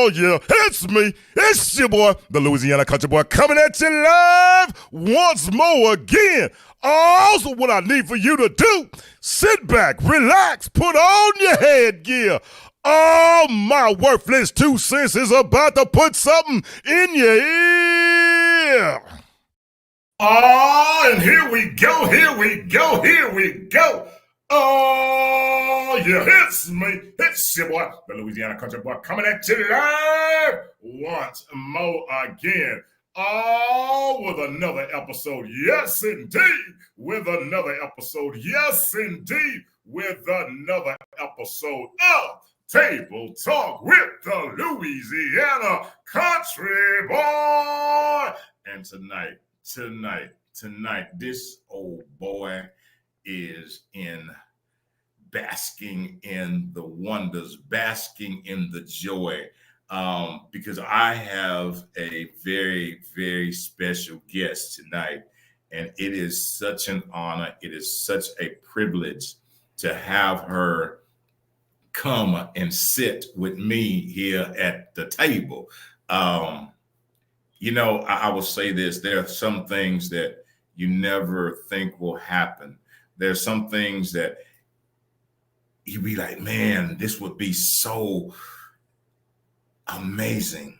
Oh, yeah, it's me. It's your boy, the Louisiana Country Boy, coming at you live once more again. Also, what I need for you to do, sit back, relax, put on your headgear. Oh, my worthless 2 cents is about to put something in your ear. Oh, and here we go, here we go, here we go. Oh, yeah, it's me. It's your boy, the Louisiana Country Boy, coming at you live once more again. Oh, with another episode. Yes, indeed. With another episode. Yes, indeed. With another episode of Table Talk with the Louisiana Country Boy. And tonight, this old boy is basking in the wonders, basking in the joy, because I have a very, very special guest tonight, and it is such an honor. It is such a privilege to have her come and sit with me here at the table. I will say this: there are some things that you never think will happen. There's some things that you'd be like, man, this would be so amazing.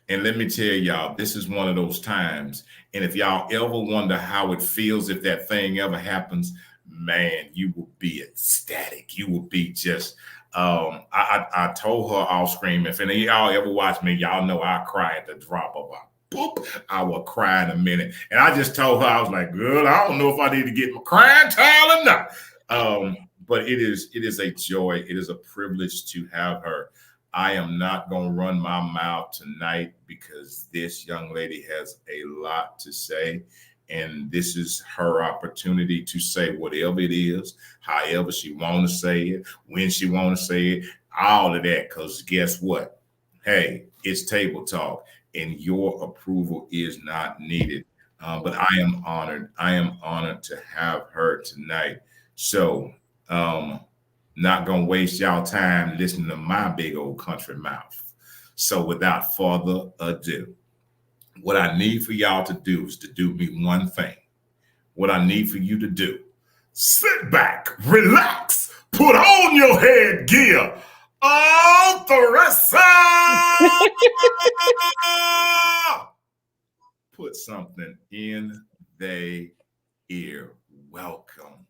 And let me tell y'all, this is one of those times. And if y'all ever wonder how it feels if that thing ever happens, man, you will be ecstatic. You will be just, I told her off screen, if any of y'all ever watch me, y'all know I cry at the drop of a boop, I will cry in a minute. And I just told her, I was like, girl, I don't know if I need to get my crying towel or not. But it is a joy. It is a privilege to have her. I am not going to run my mouth tonight because this young lady has a lot to say. And this is her opportunity to say whatever it is, however she want to say it, when she want to say it, all of that. Because guess what? Hey, it's Table Talk. And your approval is not needed. But I am honored. I am honored to have her tonight. So not going to waste y'all time listening to my big old country mouth. So without further ado, what I need for y'all to do is to do me one thing. What I need for you to do, sit back, relax, put on your headgear. Oh, Theresa! Put something in their ear. Welcome.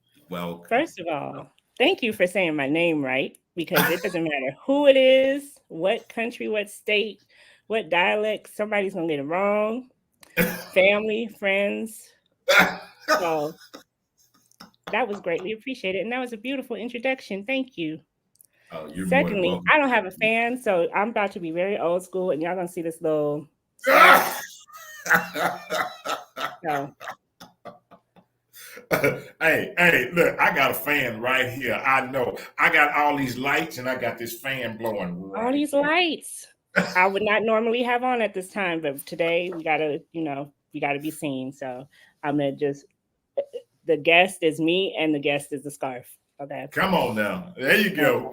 First of all, thank you for saying my name right, because it doesn't matter who it is, what country, what state, what dialect, somebody's going to get it wrong. Family, friends. So that was greatly appreciated. And that was a beautiful introduction. Thank you. Oh, you're Secondly, more than I don't have a fan, so I'm about to be very old school, and y'all going to see this little... So. Hey, look, I got a fan right here. I know. I got all these lights and I got this fan blowing right all these lights. I would not normally have on at this time, but today we gotta be seen. So I'm gonna the guest is me and the guest is the scarf. Okay. Come on now. There you go.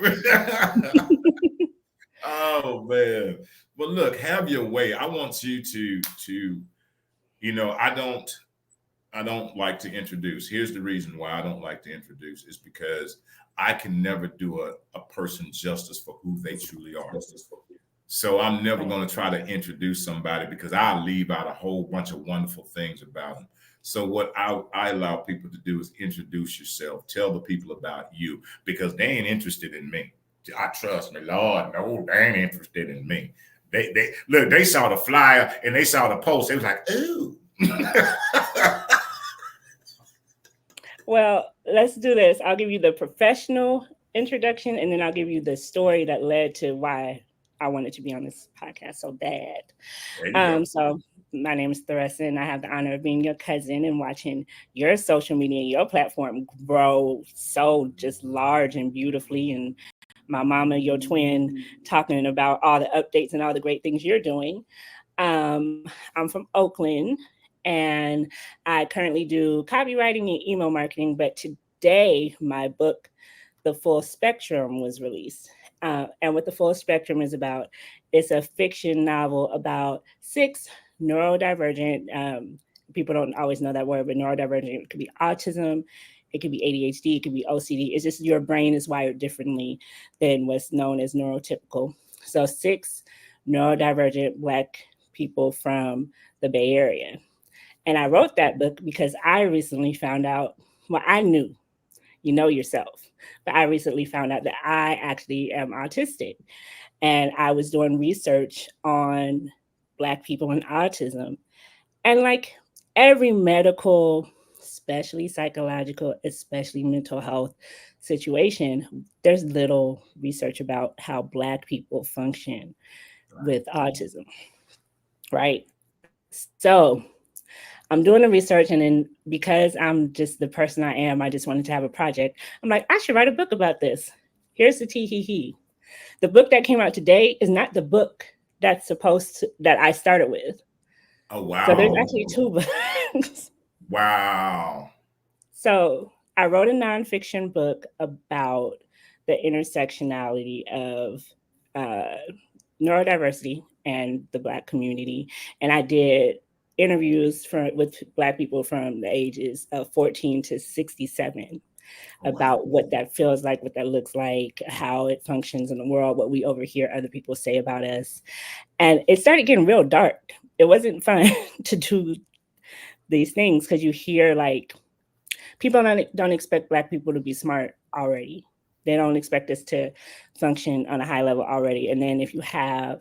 Oh man. But look, have your way. I want you to I don't like to introduce. Here's the reason why I don't like to introduce is because I can never do a person justice for who they truly are. So I'm never going to try to introduce somebody because I'll leave out a whole bunch of wonderful things about them. So what I allow people to do is introduce yourself. Tell the people about you because they ain't interested in me. I trust me, Lord, no, they ain't interested in me. They saw the flyer and they saw the post. They was like, ooh. Well, let's do this. I'll give you the professional introduction, and then I'll give you the story that led to why I wanted to be on this podcast so bad. So my name is Theresa, and I have the honor of being your cousin and watching your social media and your platform grow so just large and beautifully. And my mama, your twin, talking about all the updates and all the great things you're doing. I'm from Oakland. And I currently do copywriting and email marketing. But today, my book, The Full Spectrum, was released. And what The Full Spectrum is about it's a fiction novel about 6 neurodivergent, people don't always know that word, but neurodivergent, it could be autism, it could be ADHD, it could be OCD. It's just your brain is wired differently than what's known as neurotypical. So 6 neurodivergent Black people from the Bay Area. And I wrote that book because I recently found out, well, I knew, you know yourself, but I recently found out that I actually am autistic. And I was doing research on Black people and autism. And like every medical, especially psychological, especially mental health situation, there's little research about how Black people function with autism, right? So I'm doing the research, and then because I'm just the person I am, I just wanted to have a project. I'm like, I should write a book about this. Here's the tee hee hee. The book that came out today is not the book that I started with. Oh, So there's wow. actually 2 books. Wow. So I wrote a nonfiction book about the intersectionality of uh, neurodiversity and the Black community, and I did interviews with Black people from the ages of 14 to 67 Oh, wow. about what that feels like, what that looks like, how it functions in the world, what we overhear other people say about us. And it started getting real dark. It wasn't fun to do these things because you hear like people don't expect Black people to be smart already. They don't expect us to function on a high level already. And then if you have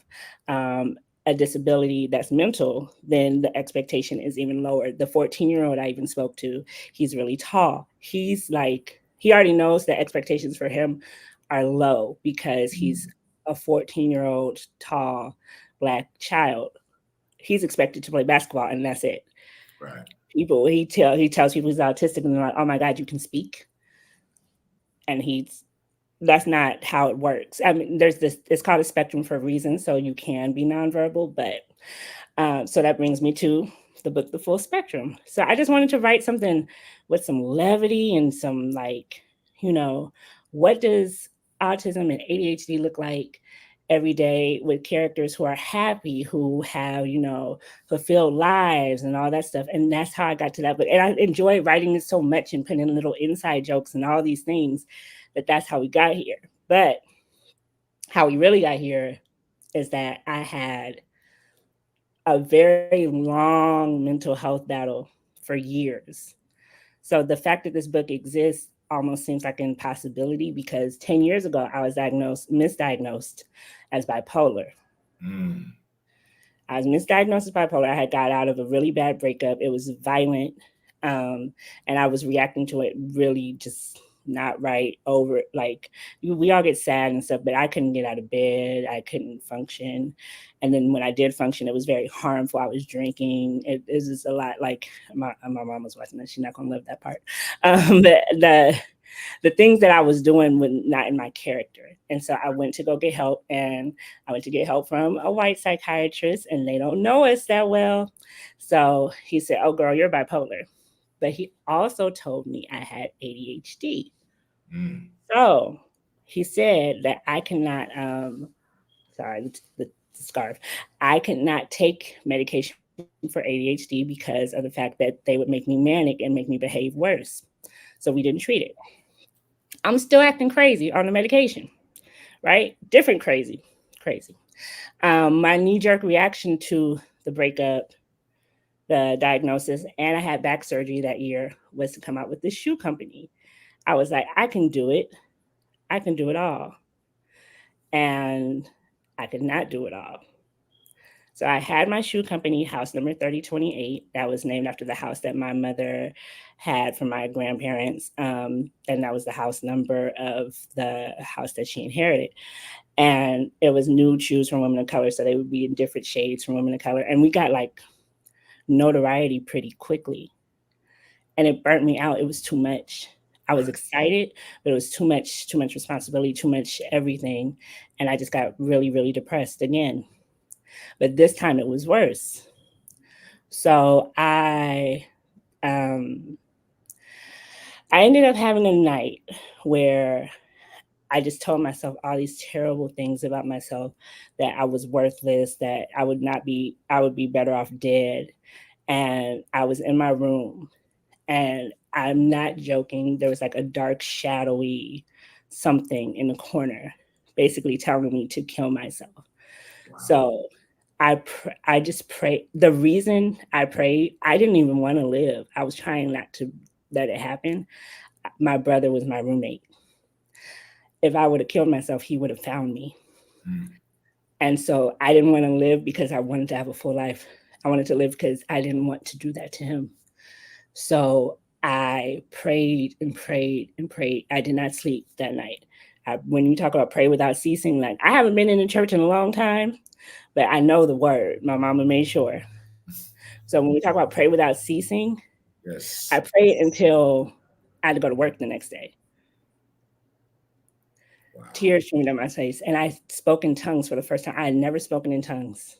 a disability that's mental, then the expectation is even lower. The 14-year-old I even spoke to, he's really tall. He's like, he already knows that expectations for him are low because he's a 14-year-old tall Black child. He's expected to play basketball and that's it. Right. People, he tells people he's autistic and they're like, oh my God, you can speak. And that's not how it works. I mean, there's this, it's called a spectrum for a reason. So you can be nonverbal, but so that brings me to the book, The Full Spectrum. So I just wanted to write something with some levity and some like, what does autism and ADHD look like every day with characters who are happy, who have, fulfilled lives and all that stuff. And that's how I got to that book. And I enjoy writing it so much and putting in little inside jokes and all these things that's how we got here. But how we really got here is that I had a very long mental health battle for years. So the fact that this book exists almost seems like an impossibility because 10 years ago, I was misdiagnosed as bipolar. I was misdiagnosed as bipolar. I had got out of a really bad breakup. It was violent. And I was reacting to it really just not right over like we all get sad and stuff, but I couldn't get out of bed. I couldn't function. And then when I did function, it was very harmful. I was drinking. It was just a lot like my mom was watching that. She's not going to love that part. But the things that I was doing were not in my character. And so I went to go get help, and I went to get help from a white psychiatrist, and they don't know us that well. So he said, oh, girl, you're bipolar. But he also told me I had ADHD. So he said that I cannot, the scarf, I could not take medication for ADHD because of the fact that they would make me manic and make me behave worse. So we didn't treat it. I'm still acting crazy on the medication, right? Different crazy. My knee-jerk reaction to the breakup, the diagnosis, and I had back surgery that year was to come out with this shoe company. I was like, I can do it. I can do it all. And I could not do it all. So I had my shoe company, house number 3028. That was named after the house that my mother had from my grandparents. And that was the house number of the house that she inherited. And it was nude shoes from women of color. So they would be in different shades from women of color. And we got like notoriety pretty quickly. And it burnt me out. It was too much. I was excited, but it was too much responsibility, too much everything. And I just got really, really depressed again. But this time it was worse. So I ended up having a night where I just told myself all these terrible things about myself, that I was worthless, that I would be better off dead. And I was in my room, and I'm not joking. There was like a dark, shadowy something in the corner, basically telling me to kill myself. Wow. So I just pray. The reason I prayed, I didn't even want to live. I was trying not to let it happen. My brother was my roommate. If I would have killed myself, he would have found me. Mm. And so I didn't want to live because I wanted to have a full life. I wanted to live because I didn't want to do that to him. So I prayed and prayed and prayed. I did not sleep that night. When you talk about pray without ceasing, like I haven't been in the church in a long time, but I know the word. My mama made sure. So when we talk about pray without ceasing, Yes. I prayed until I had to go to work the next day. Wow. Tears streamed down my face, and I spoke in tongues for the first time. I had never spoken in tongues.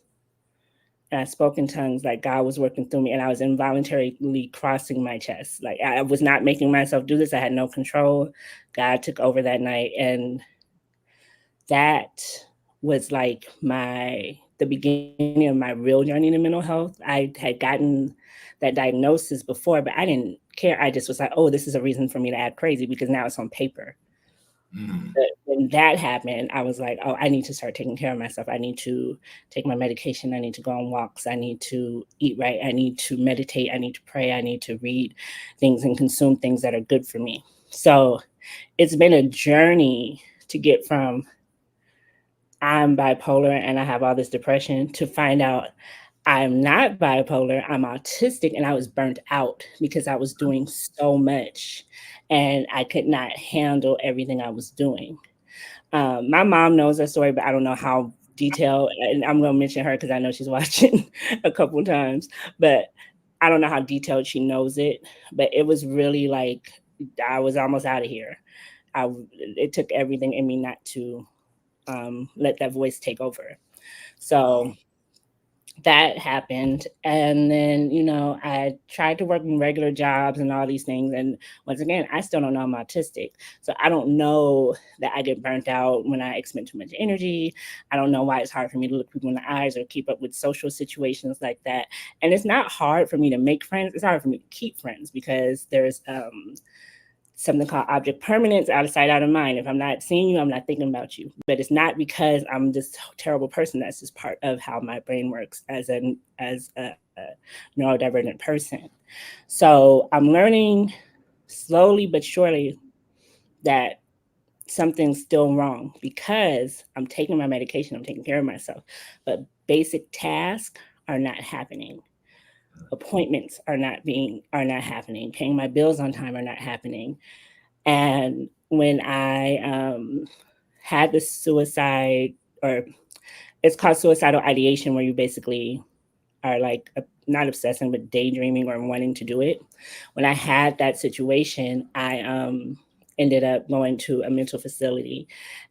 And I spoke in tongues like God was working through me, and I was involuntarily crossing my chest. Like I was not making myself do this. I had no control. God took over that night, and that was like the beginning of my real journey to mental health. I had gotten that diagnosis before, but I didn't care. I just was like, oh, this is a reason for me to act crazy because now it's on paper. Mm. But when that happened, I was like, oh, I need to start taking care of myself. I need to take my medication. I need to go on walks. I need to eat right. I need to meditate. I need to pray. I need to read things and consume things that are good for me. So it's been a journey to get from I'm bipolar and I have all this depression to find out I'm not bipolar, I'm autistic, and I was burnt out because I was doing so much and I could not handle everything I was doing. My mom knows that story, but I don't know how detailed, and I'm going to mention her because I know she's watching a couple times, but I don't know how detailed she knows it, but it was really like I was almost out of here. It took everything in me not to let that voice take over. So Wow. that happened. And then, I tried to work in regular jobs and all these things. And once again, I still don't know I'm autistic. So I don't know that I get burnt out when I expend too much energy. I don't know why it's hard for me to look people in the eyes or keep up with social situations like that. And it's not hard for me to make friends. It's hard for me to keep friends because there's something called object permanence, out of sight, out of mind. If I'm not seeing you, I'm not thinking about you. But it's not because I'm this terrible person. That's just part of how my brain works as a neurodivergent person. So I'm learning slowly but surely that something's still wrong because I'm taking my medication, I'm taking care of myself, but basic tasks are not happening. Appointments are not happening. Paying my bills on time are not happening. And when I had the suicide, or it's called suicidal ideation, where you basically are like not obsessing, but daydreaming or wanting to do it. When I had that situation, I ended up going to a mental facility,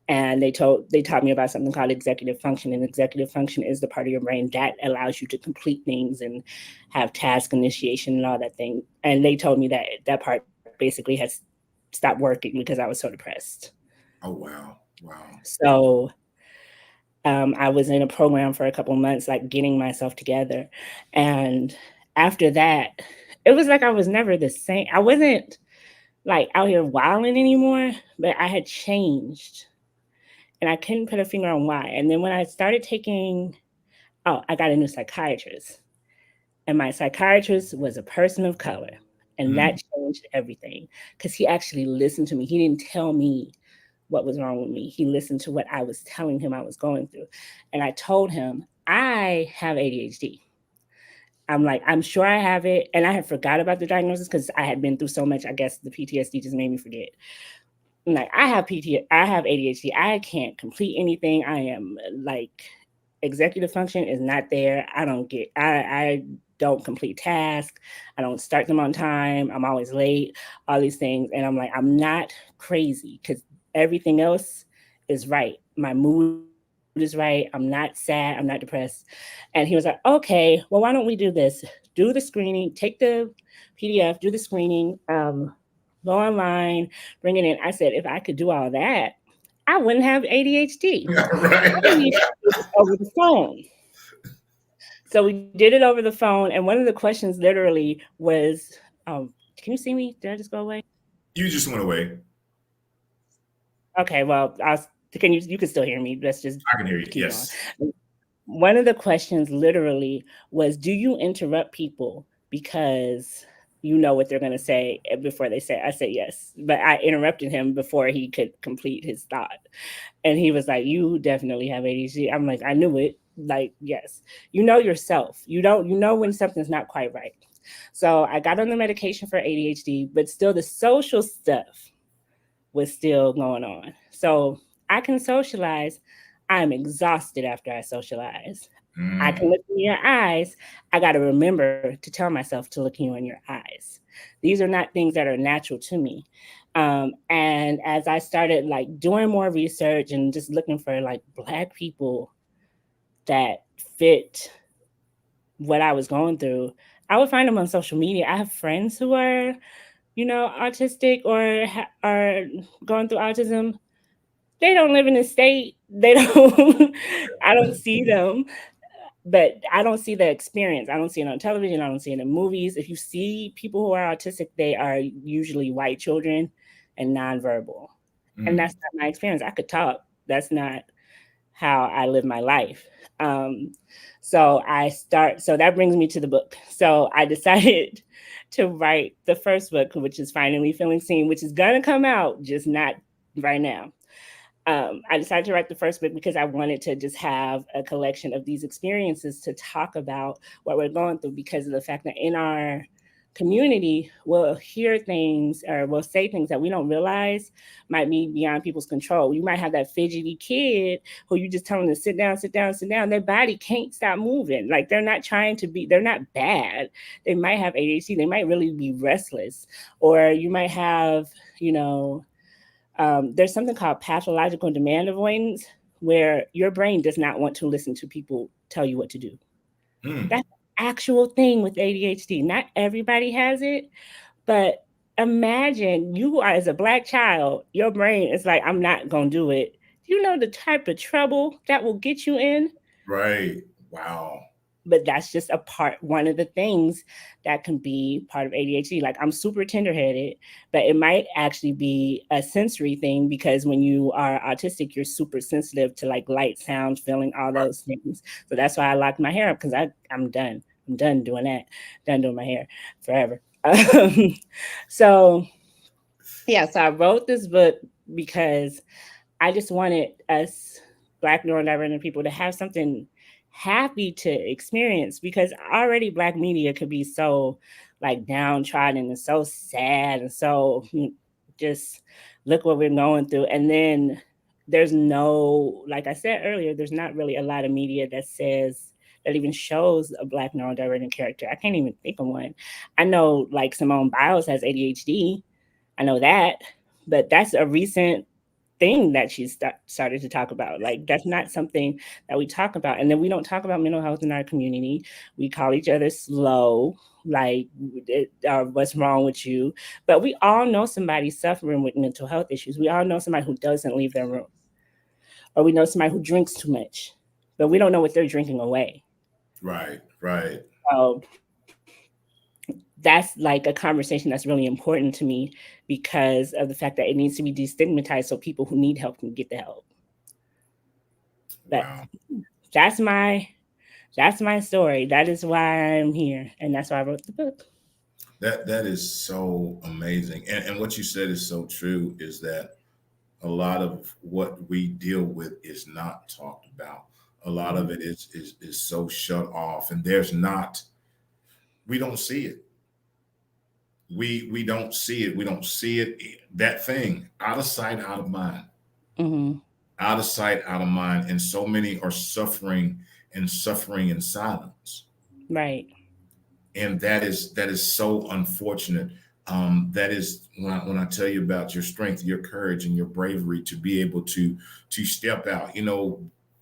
and they taught me about something called executive function. And executive function is the part of your brain that allows you to complete things and have task initiation and all that thing. And they told me that that part basically has stopped working because I was so depressed. Oh, wow. Wow. So I was in a program for a couple months, like getting myself together. And after that, it was like I was never the same. I wasn't like out here wilding anymore, but I had changed and I couldn't put a finger on why. And then when I started I got a new psychiatrist, and my psychiatrist was a person of color. And that Mm. changed everything because he actually listened to me. He didn't tell me what was wrong with me. He listened to what I was telling him I was going through. And I told him, I have ADHD. I'm like, I'm sure I have it. And I had forgot about the diagnosis because I had been through so much. I guess the PTSD just made me forget. I'm like, I have ADHD. I can't complete anything. I am like, executive function is not there. I don't complete tasks. I don't start them on time. I'm always late, all these things. And I'm like, I'm not crazy because everything else is right. My mood is right. I'm not sad. I'm not depressed. And he was like, okay, well, why don't we do this? Do the screening, take the PDF, do the screening, go online, bring it in. I said, if I could do all that I wouldn't have ADHD. I Right. would need to do this over the phone. So we did it over the phone, and one of the questions literally was, "Can you see me? Did I just go away?" You just went away. Okay, well, can you can still hear me? Let's just I can hear you. keep going. Yes. One of the questions literally was, "Do you interrupt people because you know what they're going to say before they say?" I said yes, but I interrupted him before he could complete his thought. And he was like, "You definitely have ADHD." I'm like, "I knew it." Like, yes, you know yourself. You know when something's not quite right. So I got on the medication for ADHD, but still the social stuff was still going on. So I can socialize. I'm exhausted after I socialize. I can Mm, look in your eyes. I got to remember to tell myself to look you in your eyes. These are not things that are natural to me. And as I started like doing more research and just looking for like Black people that fit what I was going through, I would find them on social media. I have friends who are, autistic or are going through autism. They don't live in the state. They don't. I don't see them, but I don't see the experience. I don't see it on television. I don't see it in movies. If you see people who are autistic, they are usually white children and nonverbal, and mm. that's not my experience. I could talk. That's not how I live my life. Um, so that brings me to the book. So I decided to write the first book, which is Finally Feeling Seen, which is gonna come out, just not right now. I decided to write the first book because I wanted to just have a collection of these experiences to talk about what we're going through, because of the fact that in our community we'll hear things or we'll say things that we don't realize might be beyond people's control. You might have that fidgety kid who you just tell them to sit down, sit down, sit down. Their body can't stop moving. Like they're not bad. They might have ADHD. They might really be restless. Or you might have, you know, there's something called pathological demand avoidance, where your brain does not want to listen to people tell you what to do. Mm. That's an actual thing with ADHD. Not everybody has it, but imagine you are as a Black child, your brain is like, I'm not going to do it. Do you know the type of trouble that will get you in? Right. Wow. But that's just one of the things that can be part of ADHD. Like I'm super tenderheaded, but it might actually be a sensory thing, because when you are autistic, you're super sensitive to like light, sound, feeling, all Right. those things. So that's why I locked my hair up, because I'm done. I'm done doing that. Done doing my hair forever. So yeah, so I wrote this book because I just wanted us Black neurodivergent people to have something happy to experience, because already Black media could be so like downtrodden and so sad and so just look what we're going through. And then there's no, like I said earlier, there's not really a lot of media that even shows a Black neurodivergent character. I can't even think of one. I know like Simone Biles has ADHD. I know that, but that's a recent thing that she started to talk about. Like that's not something that we talk about. And then we don't talk about mental health in our community. We call each other slow, like what's wrong with you? But we all know somebody suffering with mental health issues. We all know somebody who doesn't leave their room, or we know somebody who drinks too much, but we don't know what they're drinking away. Right. Right. So that's like a conversation that's really important to me, because of the fact that it needs to be destigmatized so people who need help can get the help. But Wow. that's my that's my story. That is why I'm here, and that's why I wrote the book. That is so amazing. And what you said is so true, is that a lot of what we deal with is not talked about. A lot of Mhm. it is so shut off, and there's not, we don't see it. We don't see it. We don't see it. That thing, out of sight, out of mind. Mhm. Out of sight, out of mind. And so many are suffering, and suffering in silence. Right. And that is so unfortunate. That is when I tell you about your strength, your courage, and your bravery to be able to step out.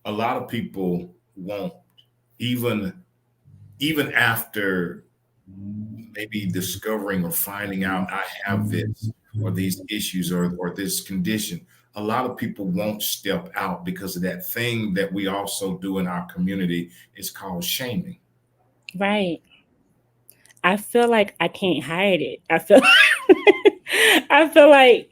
A lot of people won't, even even after maybe discovering or finding out I have this or these issues or this condition. a lot of people won't step out because of that thing that we also do in our community. Is called shaming. Right. I feel like I can't hide it. I feel I feel like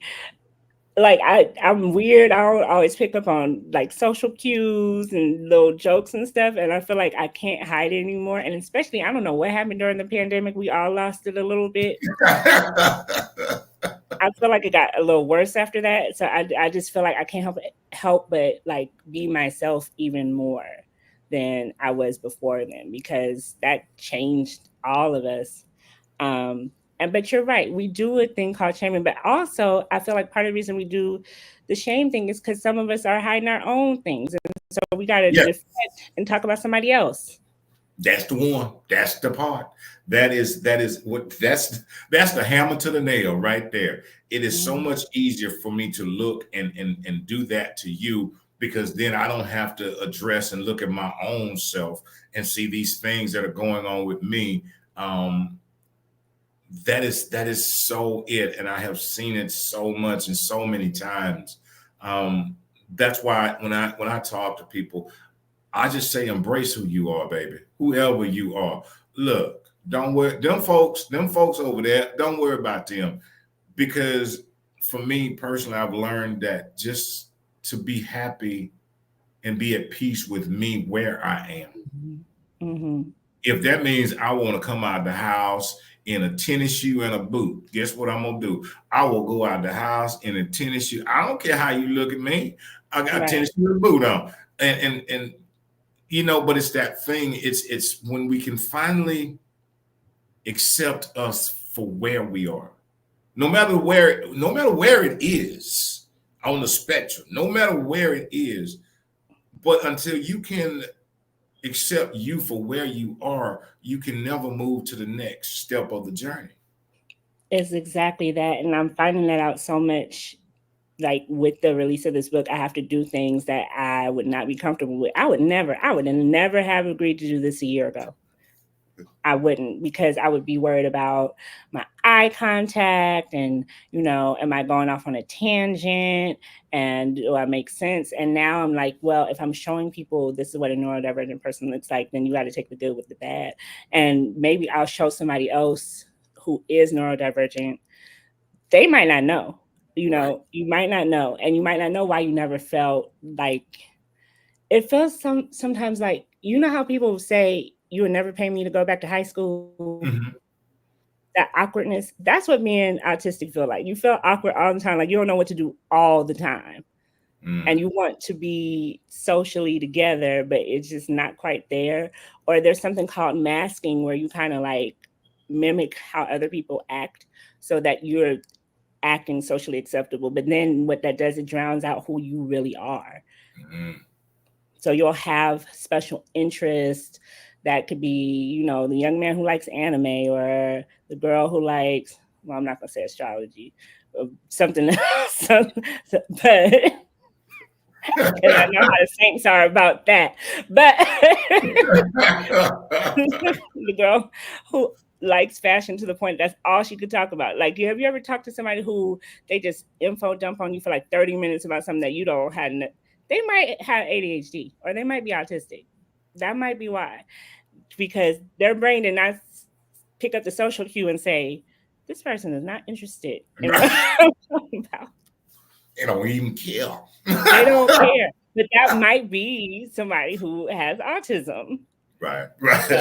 I'm weird. I don't always pick up on like social cues and little jokes and stuff. And I feel like I can't hide it anymore. And especially, I don't know what happened during the pandemic. We all lost it a little bit. I feel like it got a little worse after that. So I just feel like I can't help but like be myself even more than I was before then, because that changed all of us. Um, and but you're right, we do a thing called shaming, but also I feel like part of the reason we do the shame thing is because some of us are hiding our own things, and so we got to Yeah, defend and talk about somebody else. that's the one. That's the part. That is what that's the hammer to the nail right there. It is so Mhm. much easier for me to look and do that to you, because then I don't have to address and look at my own self and see these things that are going on with me. Um, that is so it, and I have seen it so much and so many times. Um, that's why when I talk to people, I just say embrace who you are, baby. Whoever you are. Look, don't worry. Them folks over there, don't worry about them. Because for me personally, I've learned that just to be happy and be at peace with me where I am. Mhm. Mhm. If that means I want to come out the house in a tennis shoe and a boot, guess what I'm gonna do? I will go out the house in a tennis shoe. I don't care how you look at me. I got a Right. tennis shoe and a boot on. And but it's that thing. It's when we can finally accept us for where we are, no matter where it is on the spectrum, no matter where it is. But until you can accept you for where you are, you can never move to the next step of the journey. It's exactly that, and I'm finding that out so much. Like with the release of this book, I have to do things that I would not be comfortable with. I would never have agreed to do this a year ago. I wouldn't, because I would be worried about my eye contact and, am I going off on a tangent and do I make sense? And now I'm like, well, if I'm showing people this is what a neurodivergent person looks like, then you got to take the good with the bad. And maybe I'll show somebody else who is neurodivergent. They might not know, Right. you might not know, and you might not know why you never felt like it feels sometimes like, how people say you would never pay me to go back to high school, Mhm. that awkwardness, that's what me and autistic feel like. You feel awkward all the time, like you don't know what to do all the time. And Mm. you want to be socially together, but it's just not quite there. Or there's something called masking where you kind of like mimic how other people act so that you're acting socially acceptable. But then what that does, it drowns out who you really are. Mm. So you'll have special interest that could be, the young man who likes anime, or the girl who likes, well, I'm not going to say astrology, something else. But because I know how the saints are about that. But the girl who likes fashion to the point that's all she could talk about. Like, have you ever talked to somebody who they just info dump on you for like 30 minutes about something that you don't have? They might have ADHD or they might be autistic. That might be why, because their brain did not pick up the social cue and say, this person is not interested in what I'm talking about. They don't even care. They don't care. But that might be somebody who has autism. Right, So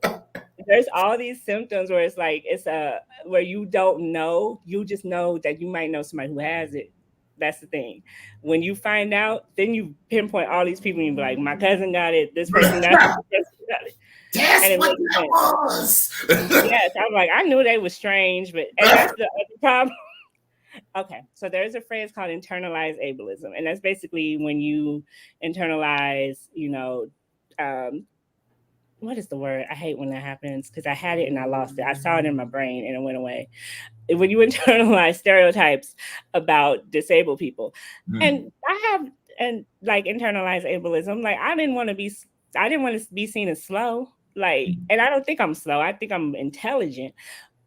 right. there's all these symptoms where it's like it's a where you don't know, you just know that you might know somebody who has it. That's the thing. When you find out, then you pinpoint all these people and you be like, my cousin got it, this person got it, this person got it. That's And it what makes that sense. was. Yes, I'm like, I knew they were strange, and that's the other problem. Okay, so there's a phrase called internalized ableism, and that's basically when you internalize, um, what is the word? I hate when that happens because I had it and I lost it. I saw it in my brain and it went away. When you internalize stereotypes about disabled people, Mm. and I have and like internalized ableism, like I didn't want to be seen as slow. Like, and I don't think I'm slow. I think I'm intelligent,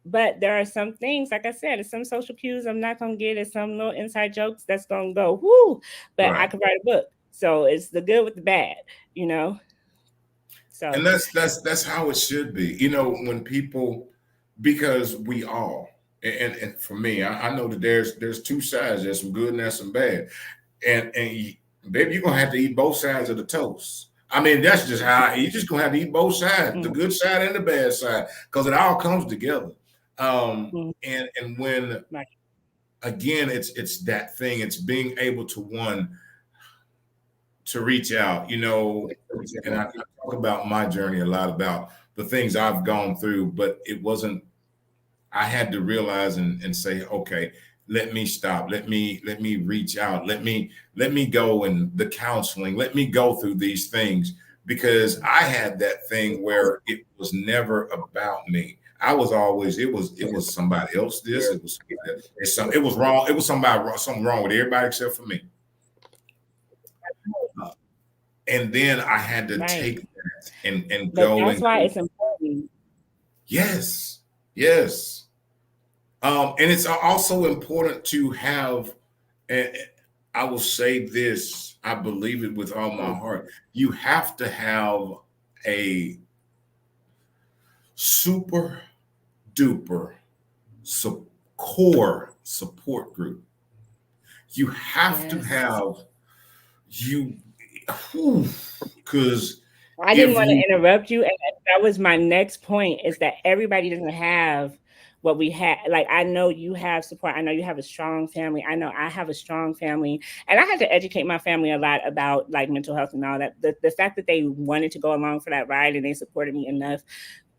But there are some things, like I said, it's some social cues I'm not gonna get, it's some little inside jokes that's gonna go, whoo, but I Right. could write a book. So it's the good with the bad, you know. And So that's how it should be. You know, when people, because we all, and for me, I know that there's two sides. There's some good and there's some bad. And baby, you're gonna have to eat both sides of the toast. I mean, that's just how you just gonna have to eat both sides, the mm, good side and the bad side, because it all comes together. mm, And when right. again, it's that thing. It's being able to to reach out, you know. And I talk about my journey a lot, about the things I've gone through, but it wasn't, I had to realize and say, okay, let me stop. Let me reach out. Let me go and the counseling. Let me go through these things, because I had that thing where it was never about me. I was always, it was somebody else. This, it was somebody else. It was wrong. It was something wrong with everybody except for me. Uh, and then I had to Right. take that and But go that's and why go. it's important. Yes, yes. And it's also important to have, and I will say this, I believe it with all my heart. You have to have a super duper core support group. You have to Yes. have you, because I didn't if want to you, interrupt you, and that was my next point, is that everybody doesn't have what we had. Like, I know you have support. I know you have a strong family. I know I have a strong family. And I had to educate my family a lot about like mental health and all that. The fact that they wanted to go along for that ride and they supported me enough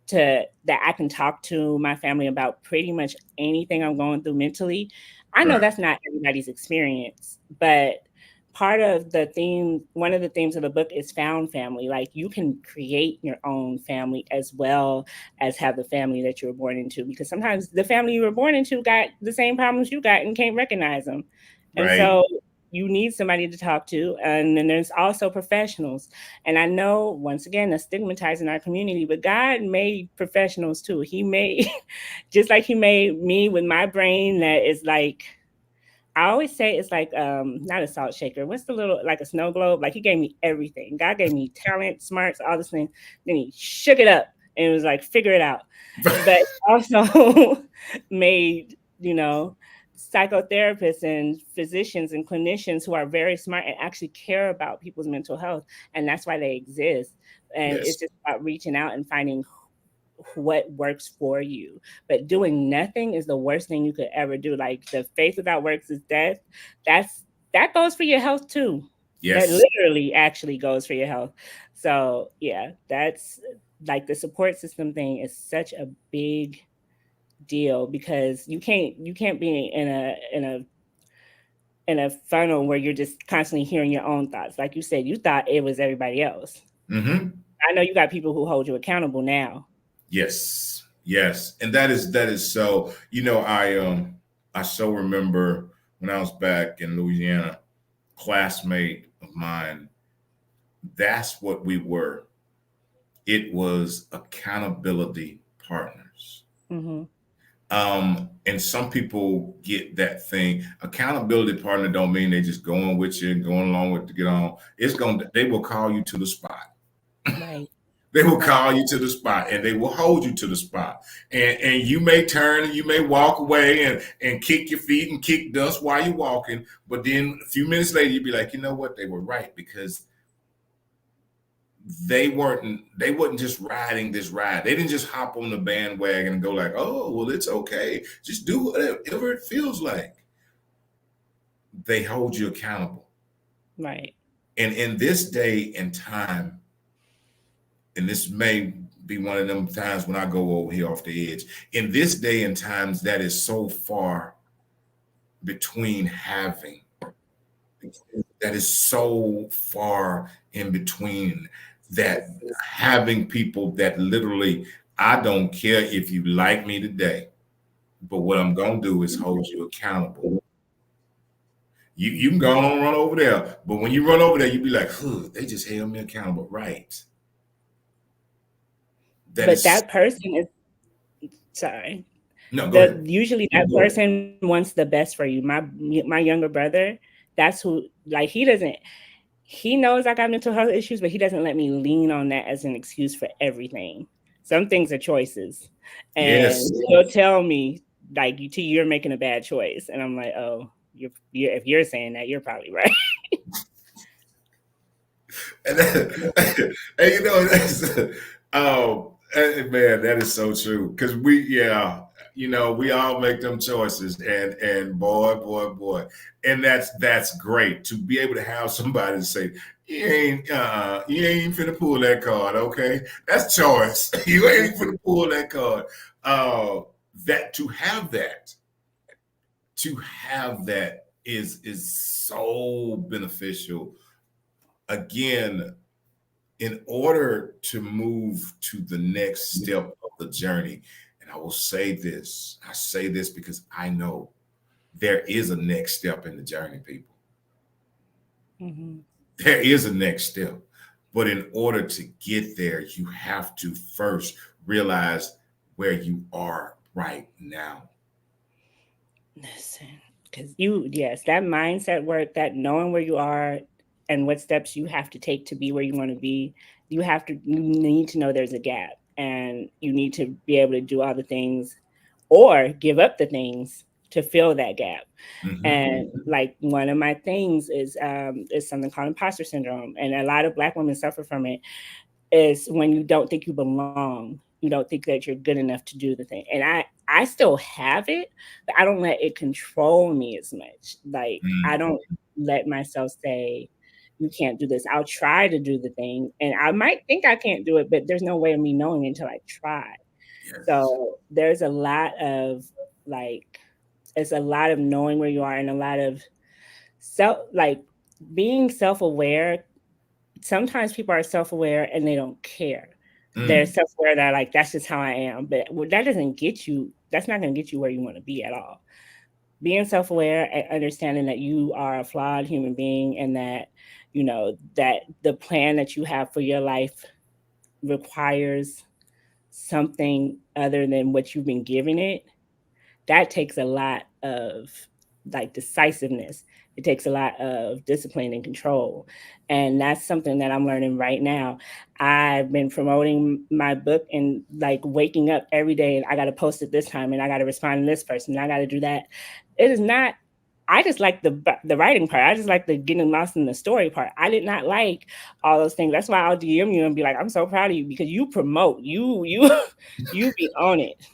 to that I can talk to my family about pretty much anything I'm going through mentally. I know right, that's not everybody's experience, but part of the theme, one of the themes of the book is found family. Like, you can create your own family as well as have the family that you were born into, because sometimes the family you were born into got the same problems you got and can't recognize them. And right, so you need somebody to talk to. And then there's also professionals. And I know, once again, that's stigmatized in our community, but God made professionals too. He made, just like He made me with my brain that is like, I always say it's like not a salt shaker. What's the little, like a snow globe? Like, He gave me everything. God gave me talent, smarts, all this thing. Then He shook it up and it was like, figure it out. But also made, psychotherapists and physicians and clinicians who are very smart and actually care about people's mental health. And that's why they exist. And yes, it's just about reaching out and finding what works for you. But doing nothing is the worst thing you could ever do. Like, the faith without works is death. That's that goes for your health too. That yes. literally actually goes for your health. So yeah, that's like the support system thing is such a big deal, because you can't be in a funnel where you're just constantly hearing your own thoughts. Like you said, you thought it was everybody else. Mm-hmm. I know you got people who hold you accountable now. Yes, yes, and that is so. You know, I so remember when I was back in Louisiana, classmate of mine. That's what we were. It was accountability partners. Hmm. And some people get that thing. Accountability partner don't mean they just going with you and going along with to get on. They will call you to the spot. Right. They will Right. call you to the spot and they will hold you to the spot. And you may turn and you may walk away and kick your feet and kick dust while you're walking. But then a few minutes later, you'd be like, you know what? They were right, because they wasn't just riding this ride. They didn't just hop on the bandwagon and go like, oh, well, it's okay. Just do whatever it feels like. They hold you accountable. Right. And in this day and time, and this may be one of them times when I go over here off the edge. In this day and times, that is so far between having. That is so far in between, that having people that literally, I don't care if you like me today, but what I'm gonna do is hold you accountable. You can go on and run over there, but when you run over there, you be like, they just held me accountable, right? That But is that person is, sorry. No, go The ahead. usually that person wants the best for you. My younger brother, that's who, like, he knows I got mental health issues, but he doesn't let me lean on that as an excuse for everything. Some things are choices. And Yes. he'll tell me, like, you're making a bad choice. And I'm like, oh, if you're saying that, you're probably right. And, and you know, that's, man, that is so true. Because we all make them choices, and boy, and that's great to be able to have somebody say, you ain't finna pull that card, okay? That's choice. You ain't finna pull that card. Uh, that to have that is so beneficial. Again, in order to move to the next step of the journey, and I say this because I know there is a next step in the journey, people. Mm-hmm. There is a next step. But in order to get there, you have to first realize where you are right now. Listen, because yes, that mindset work, that knowing where you are and what steps you have to take to be where you want to be, you need to know there's a gap, and you need to be able to do all the things or give up the things to fill that gap. Mm-hmm. And like one of my things is something called imposter syndrome, and a lot of Black women suffer from it. Is when you don't think you belong, you don't think that you're good enough to do the thing. And I still have it, but I don't let it control me as much. Like, I Mm. don't let myself say, you can't do this. I'll try to do the thing, and I might think I can't do it, but there's no way of me knowing until I try. Yes. So there's a lot of, like, it's a lot of knowing where you are, and a lot of like being self-aware. Sometimes people are self-aware and they don't care. They're Mm. self-aware that, like, that's just how I am. But that doesn't get you, that's not going to get you where you want to be at all. Being self-aware and understanding that you are a flawed human being, and that, that the plan that you have for your life requires something other than what you've been giving it, that takes a lot of, like, decisiveness. It takes a lot of discipline and control. And that's something that I'm learning right now. I've been promoting my book and, like, waking up every day, and I got to post it this time, and I got to respond to this person, and I got to do that. It is not, I just like the writing part. I just like the getting lost in the story part. I did not like all those things. That's why I'll DM you and be like, I'm so proud of you, because you promote. You be on it.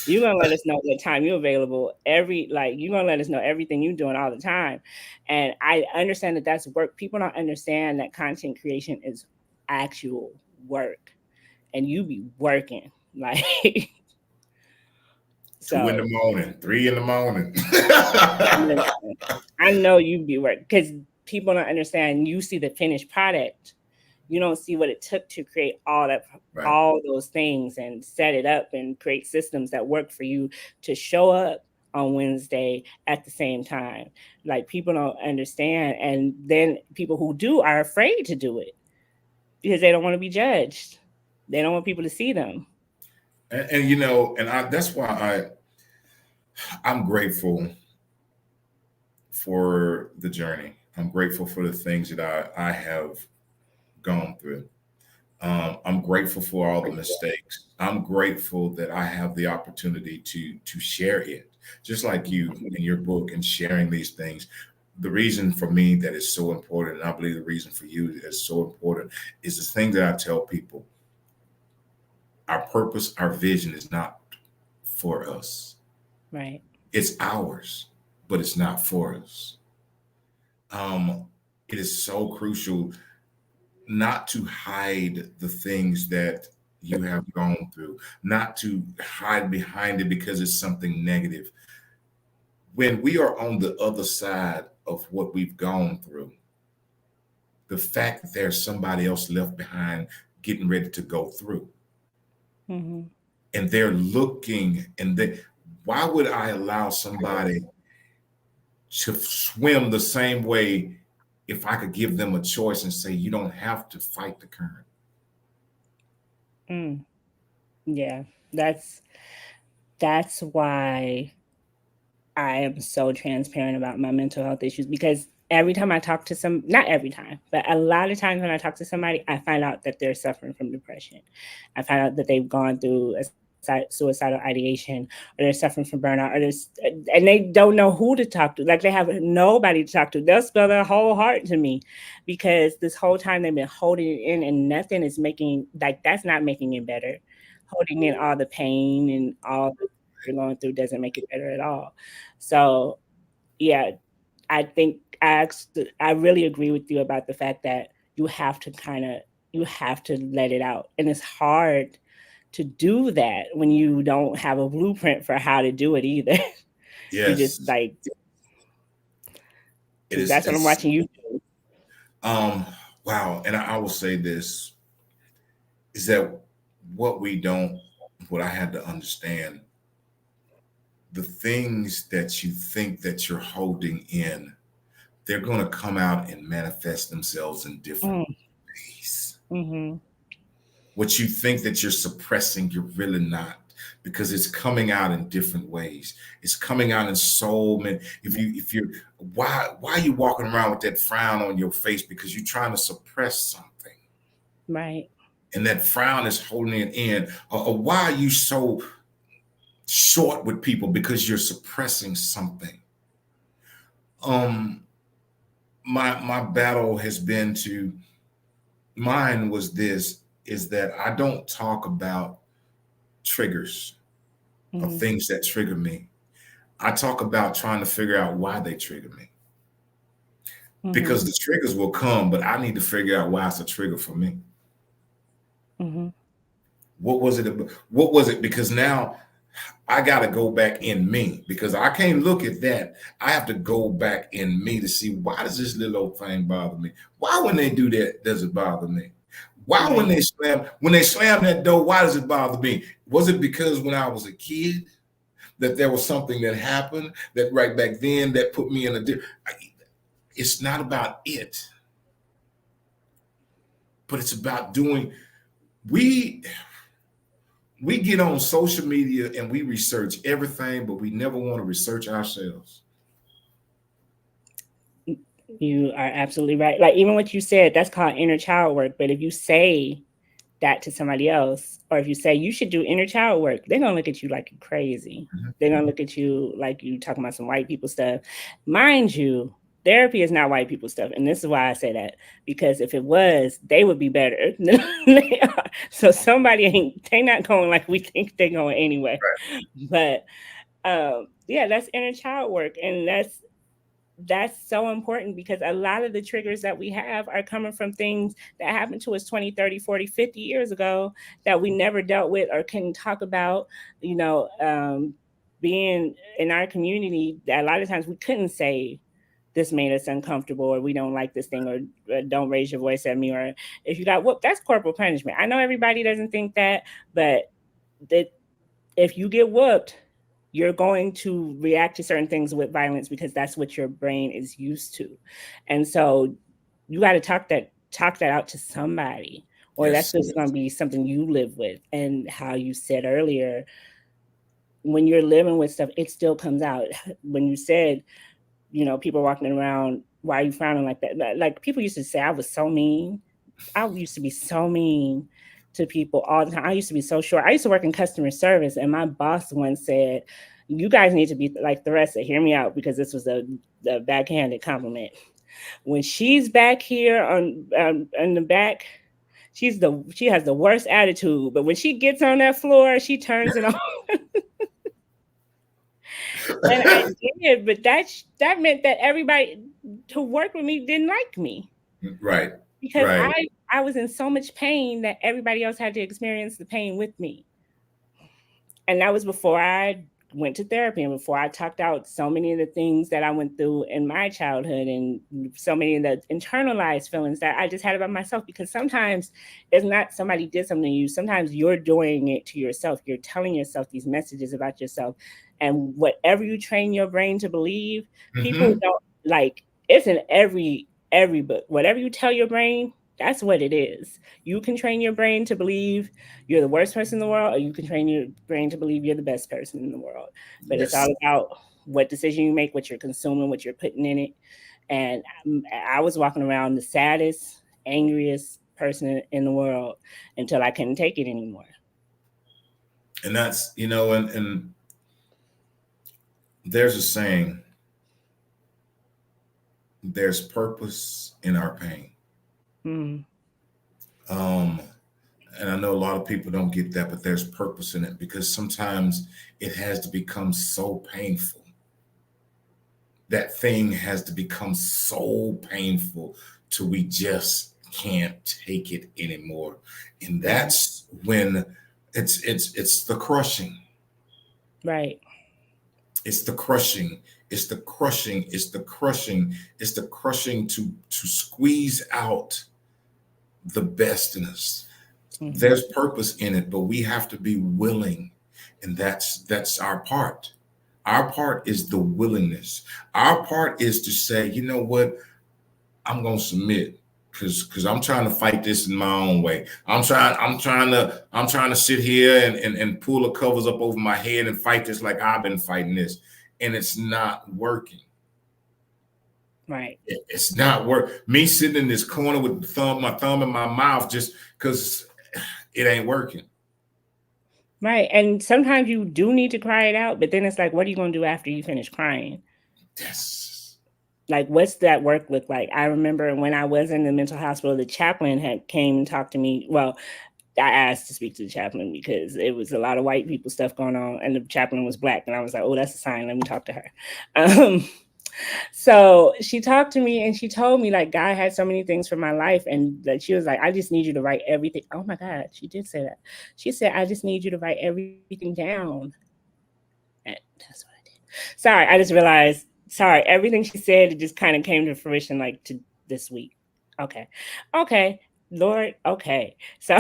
You're gonna let us know what time you're available. You're gonna let us know everything you're doing all the time. And I understand that that's work. People don't understand that content creation is actual work, and you be working. Like, 2 in the so morning, 3 in the morning. listen, I know you be working, because people don't understand. You see the finished product. You don't see what it took to create Right. all those things, and set it up and create systems that work for you to show up on Wednesday at the same time. Like, people don't understand, and then people who do are afraid to do it because they don't want to be judged. They don't want people to see them. That's why I'm grateful for the journey. I'm grateful for the things that I have gone through. I'm grateful for all the mistakes. I'm grateful that I have the opportunity to share it, just like you in your book and sharing these things. The reason for me that is so important, and I believe the reason for you that is so important, is the thing that I tell people: our purpose, our vision is not for us. Right. It's ours, but it's not for us. Um, it is so crucial not to hide the things that you have gone through, not to hide behind it because it's something negative. When we are on the other side of what we've gone through, the fact that there's somebody else left behind getting ready to go through, Mm-hmm. and they're looking, why would I allow somebody to swim the same way if I could give them a choice and say, you don't have to fight the current? Mm. Yeah, that's that's why I am so transparent about my mental health issues, because every time I talk to not every time, but a lot of times when I talk to somebody, I find out that they're suffering from depression. I find out that they've gone through a suicidal ideation, or they're suffering from burnout, and they don't know who to talk to. Like, they have nobody to talk to. They'll spill their whole heart to me, because this whole time they've been holding it in, and nothing is making, like, that's not making it better. Holding in all the pain and all the you're going through doesn't make it better at all. So, yeah, I think I really agree with you about the fact that you have to you have to let it out, and it's hard to do that when you don't have a blueprint for how to do it either. You just Yes, like, it because is. that's what I'm watching you do. Um, wow. And I will say this is that what I had to understand, the things that you think that you're holding in, they're going to come out and manifest themselves in different ways. Mm-hmm. What you think that you're suppressing, you're really not, because it's coming out in different ways. It's coming out in so many. If you're why are you walking around with that frown on your face? Because you're trying to suppress something, Right. and that frown is holding it in. Or why are you so short with people? Because you're suppressing something. Um, my battle has been to mine was this, is that I don't talk about triggers or Mm-hmm. things that trigger me. I talk about trying to figure out why they trigger me. Mm-hmm. Because the triggers will come, but I need to figure out why it's a trigger for me. Mm-hmm. What was it? What was it? Because now I got to go back in me, because I can't look at that. I have to go back in me to see, why does this little old thing bother me? Why when they do that does it bother me? Why Right. when they slam that door, why does it bother me? Was it because when I was a kid that there was something that happened that right back then that put me in a different? It's not about it, but it's about doing. We we get on social media and we research everything, but we never want to research ourselves. You are absolutely right. Like, even what you said, that's called inner child work. But if you say that to somebody else, or if you say you should do inner child work, they're gonna look at you like you're crazy. Mhm. They're gonna look at you like you talking about some white people stuff. Mind you, therapy is not white people stuff, and this is why I say that, because if it was, they would be better than they are. So somebody they not going like we think they're going anyway. But yeah, that's inner child work, and that's so important, because a lot of the triggers that we have are coming from things that happened to us 20, 30, 40, 50 years ago that we never dealt with or couldn't talk about. you know um, Being in our community, a lot of times we couldn't say this made us uncomfortable, or we don't like this thing, or don't raise your voice at me, or if you got whooped, that's corporal punishment. I know everybody doesn't think that, but that if you get whooped, you're going to react to certain things with violence, because that's what your brain is used to. And so you got to talk that out to somebody, or that's Yes. just going to be something you live with. And how you said earlier, when you're living with stuff, it still comes out. When you said, people walking around, why are you frowning like that? Like, people used to say I was so mean. I used to be so mean to people all the time. I used to be so short. I used to work in customer service, and my boss once said, "You guys need to be like Theresa. Hear me out, because this was a backhanded compliment. When she's back here on the back, she has the worst attitude, but when she gets on that floor, she turns it on." And I did, but that meant that everybody who worked with me didn't like me, Right. because Right. I was in so much pain that everybody else had to experience the pain with me. And that was before I went to therapy, and before I talked out so many of the things that I went through in my childhood, and so many of the internalized feelings that I just had about myself. Because sometimes it's not somebody did something to you, sometimes you're doing it to yourself. You're telling yourself these messages about yourself, and whatever you train your brain to believe, people Mm-hmm. don't like. It's in every book. Whatever you tell your brain, That's what it is. You can train your brain to believe you're the worst person in the world, or you can train your brain to believe you're the best person in the world. But it's Yes. all about what decision you make, what you're consuming, what you're putting in it. And I was walking around the saddest, angriest person in the world until I couldn't take it anymore. And that's, and there's a saying, there's purpose in our pain. Mm. Um, and I know a lot of people don't get that, but there's purpose in it because sometimes it has to become so painful. That thing has to become so painful till we just can't take it anymore. And Right. that's when it's the crushing. Right. It's the crushing. It's the crushing. It's the crushing. It's the crushing to squeeze out the best in us. Mm-hmm. There's purpose in it, but we have to be willing, and that's our part. Our part is the willingness. Our part is to say, you know what, I'm gonna submit because I'm trying to fight this in my own way. I'm trying to sit here and pull the covers up over my head and fight this like I've been fighting this, and it's not working. Right. It's not work. Me sitting in this corner with my thumb in my mouth just because it ain't working. Right. And sometimes you do need to cry it out, but then it's like, what are you going to do after you finish crying? Yes. Like, what's that work look like? I remember when I was in the mental hospital, the chaplain had came and talked to me. Well, I asked to speak to the chaplain because it was a lot of white people stuff going on, and the chaplain was Black, and I was like, "Oh, that's a sign. Let me talk to her." Um, so she talked to me, and she told me like God had so many things for my life, and that she was like, "I just need you to write everything." Oh my God, she did say that. She said, "I just need you to write everything down." And that's what I did. Sorry, I just realized. Sorry, everything she said, it just kind of came to fruition like to this week. Okay. Okay. Lord, okay. So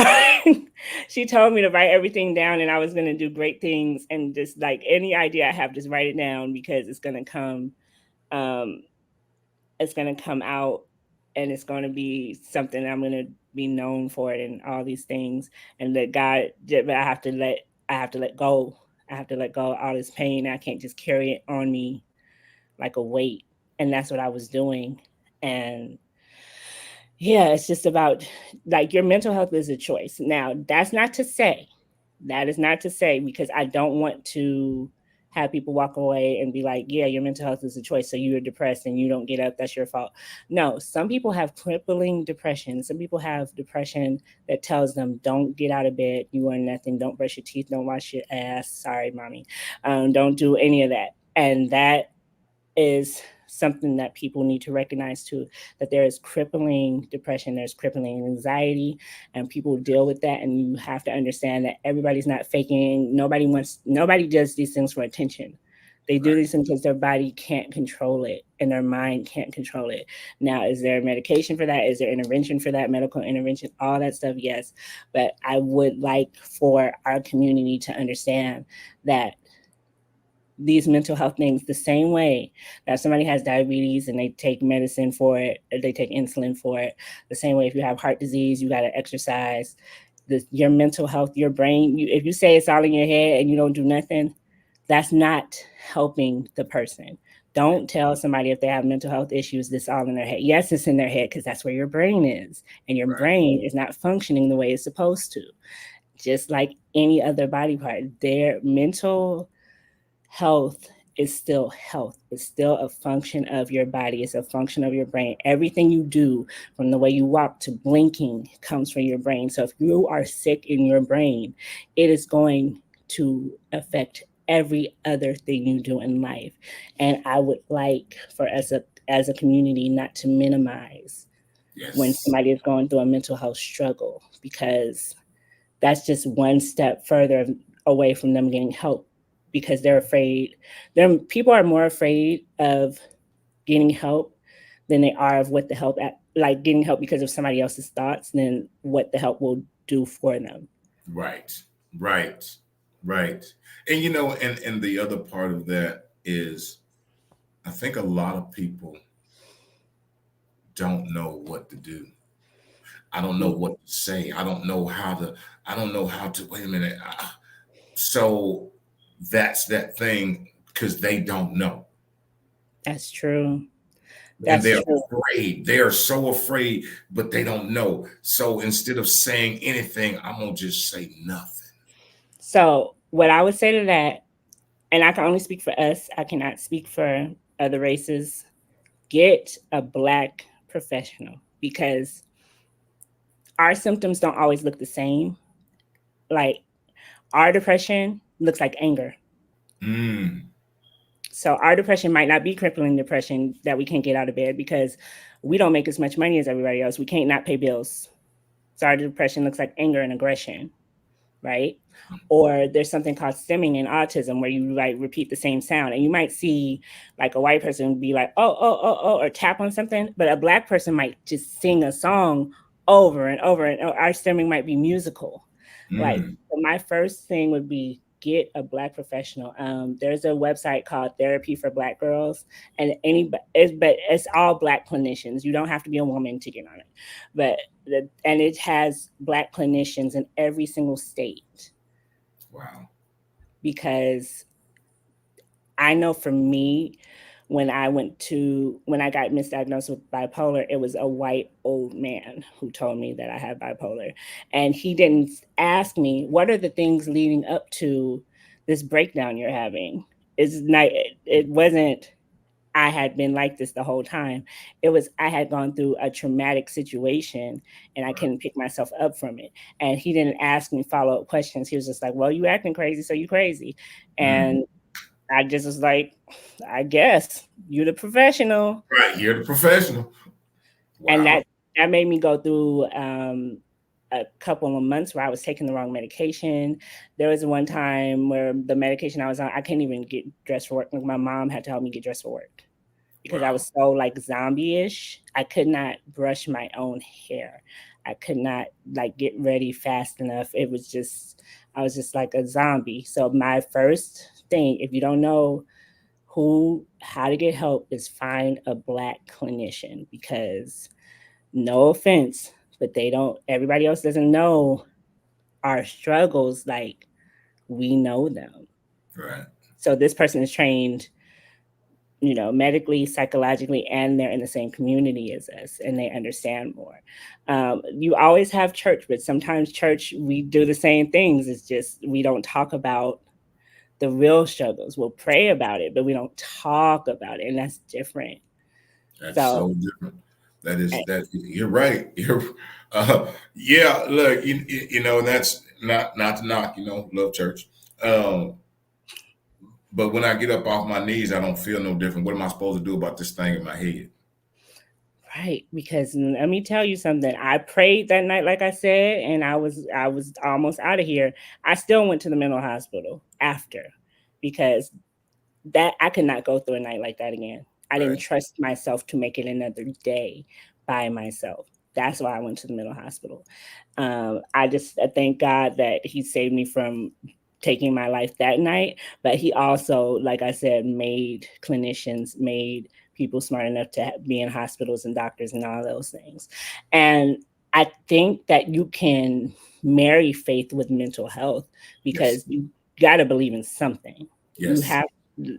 she told me to write everything down and I was going to do great things and just like any idea I have, just write it down because um, it's going to come out and it's going to be something I'm going to be known for it and all these things. And that God, but I have to let go. I have to let go of all this pain. I can't just carry it on me like a weight. And that's what I was doing. And yeah, it's just about like your mental health is a choice. Now, that is not to say, because I don't want to have people walk away and be like, yeah, your mental health is a choice. So you're depressed and you don't get up. That's your fault. No, some people have crippling depression. Some people have depression that tells them, don't get out of bed. You are nothing. Don't brush your teeth. Don't wash your ass. Sorry, mommy. Don't do any of that. And that is something that people need to recognize too, that there is crippling depression, there's crippling anxiety, and people deal with that. And you have to understand that everybody's not faking. Nobody does these things for attention. They do Right. these things because their body can't control it and their mind can't control it. Now, is there medication for that? Is there intervention for that? Medical intervention, all that stuff, yes. But I would like for our community to understand that these mental health things the same way that somebody has diabetes and they take medicine for it, or they take insulin for it, the same way if you have heart disease, you got to exercise. Your mental health, your brain, if you say it's all in your head and you don't do nothing, that's not helping the person. Don't tell somebody if they have mental health issues, this all in their head. Yes, it's in their head because that's where your brain is. And your Right. brain is not functioning the way it's supposed to. Just like any other body part, their mental health is still health. It's still a function of your body. It's a function of your brain. Everything you do, from the way you walk to blinking, comes from your brain. So if you are sick in your brain, it is going to affect every other thing you do in life. And I would like for us as a community not to minimize when Yes. somebody is going through a mental health struggle, because that's just one step further away from them getting help, because they're afraid. People are more afraid of getting help than they are of what the help like getting help because of somebody else's thoughts than what the help will do for them. Right. Right. Right. And and the other part of that is I think a lot of people don't know what to do. I don't know what to say. I don't know how to. Wait a minute. So that's that thing because they don't know. That's true. And That's they're true. afraid. They are so afraid, but they don't know. So instead of saying anything, I'm gonna just say nothing. So what I would say to that, and I can only speak for us, I cannot speak for other races. Get a Black professional, because our symptoms don't always look the same. Like, our depression looks like anger. So our depression might not be crippling depression that we can't get out of bed because we don't make as much money as everybody else. We can't not pay bills. So our depression looks like anger and aggression, right? Or there's something called stimming in autism where you like repeat the same sound, and you might see like a white person be like, oh, oh, oh, oh, or tap on something, but a Black person might just sing a song over and over, and our stimming might be musical. Like, so my first thing would be get a Black professional. There's a website called Therapy for Black Girls, and it's all Black clinicians. You don't have to be a woman to get on it, but and it has Black clinicians in every single state. Wow. Because I know for me, when I got misdiagnosed with bipolar, it was a white old man who told me that I had bipolar. And he didn't ask me, what are the things leading up to this breakdown you're having? It wasn't, I had been like this the whole time. It was, I had gone through a traumatic situation and I couldn't pick myself up from it. And he didn't ask me follow-up questions. He was just like, well, you acting crazy, so you crazy. And I just was like, I guess you're the professional. Right, you're the professional. Wow. And that made me go through a couple of months where I was taking the wrong medication. There was one time where the medication I was on, I couldn't even get dressed for work. Like, my mom had to help me get dressed for work because I was so like zombie-ish. I could not brush my own hair. I could not like get ready fast enough. I was just like a zombie. So my first thing, if you don't know how to get help, is find a Black clinician, because no offense, but everybody else doesn't know our struggles like we know them. Right. So this person is trained, medically, psychologically, and they're in the same community as us and they understand more. You always have church, but sometimes church, we do the same things. It's just, we don't talk about the real struggles. We'll pray about it, but we don't talk about it. And that's different. That's so different. That you're right. Yeah, look, and that's not to knock, love church. But when I get up off my knees, I don't feel no different. What am I supposed to do about this thing in my head? Right, because let me tell you something. I prayed that night, like I said, and I was almost out of here. I still went to the mental hospital after, because that I could not go through a night like that again. I didn't trust myself to make it another day by myself. That's why I went to the mental hospital. I thank God that he saved me from taking my life that night, but he also, like I said, made people smart enough to be in hospitals and doctors and all those things. And I think that you can marry faith with mental health, because you got to believe in something. Yes. You have,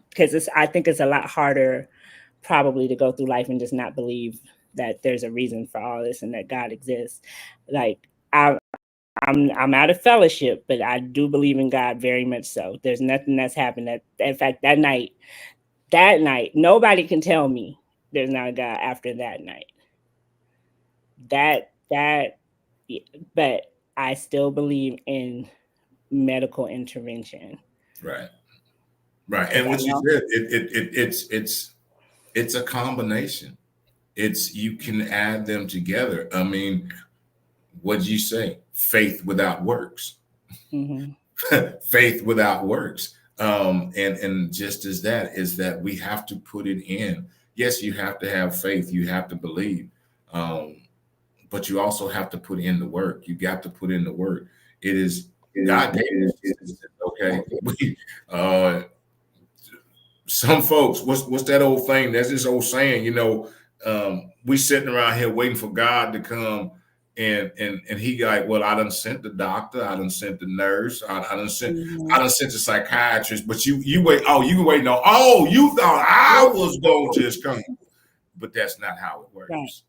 because I think it's a lot harder probably to go through life and just not believe that there's a reason for all this and that God exists. Like, I'm out of fellowship, but I do believe in God very much so. There's nothing that's happened in fact, that night, nobody can tell me there's not a God after that night. But I still believe in medical intervention. Right. And what you said, it's a combination. You can add them together. I mean, what did you say? Faith without works. Faith without works. And just as that is that we have to put it in. Yes, you have to have faith. You have to believe. But you also have to put in the work. You got to put in the work. It is God gave us, okay. Some folks, what's that old thing? There's this old saying, we sitting around here waiting for God to come And he like, well, I done sent the doctor, I done sent the nurse, I done sent the psychiatrist, but you wait, oh, you waiting on, oh, you thought I was gonna just come, but that's not how it Right. works.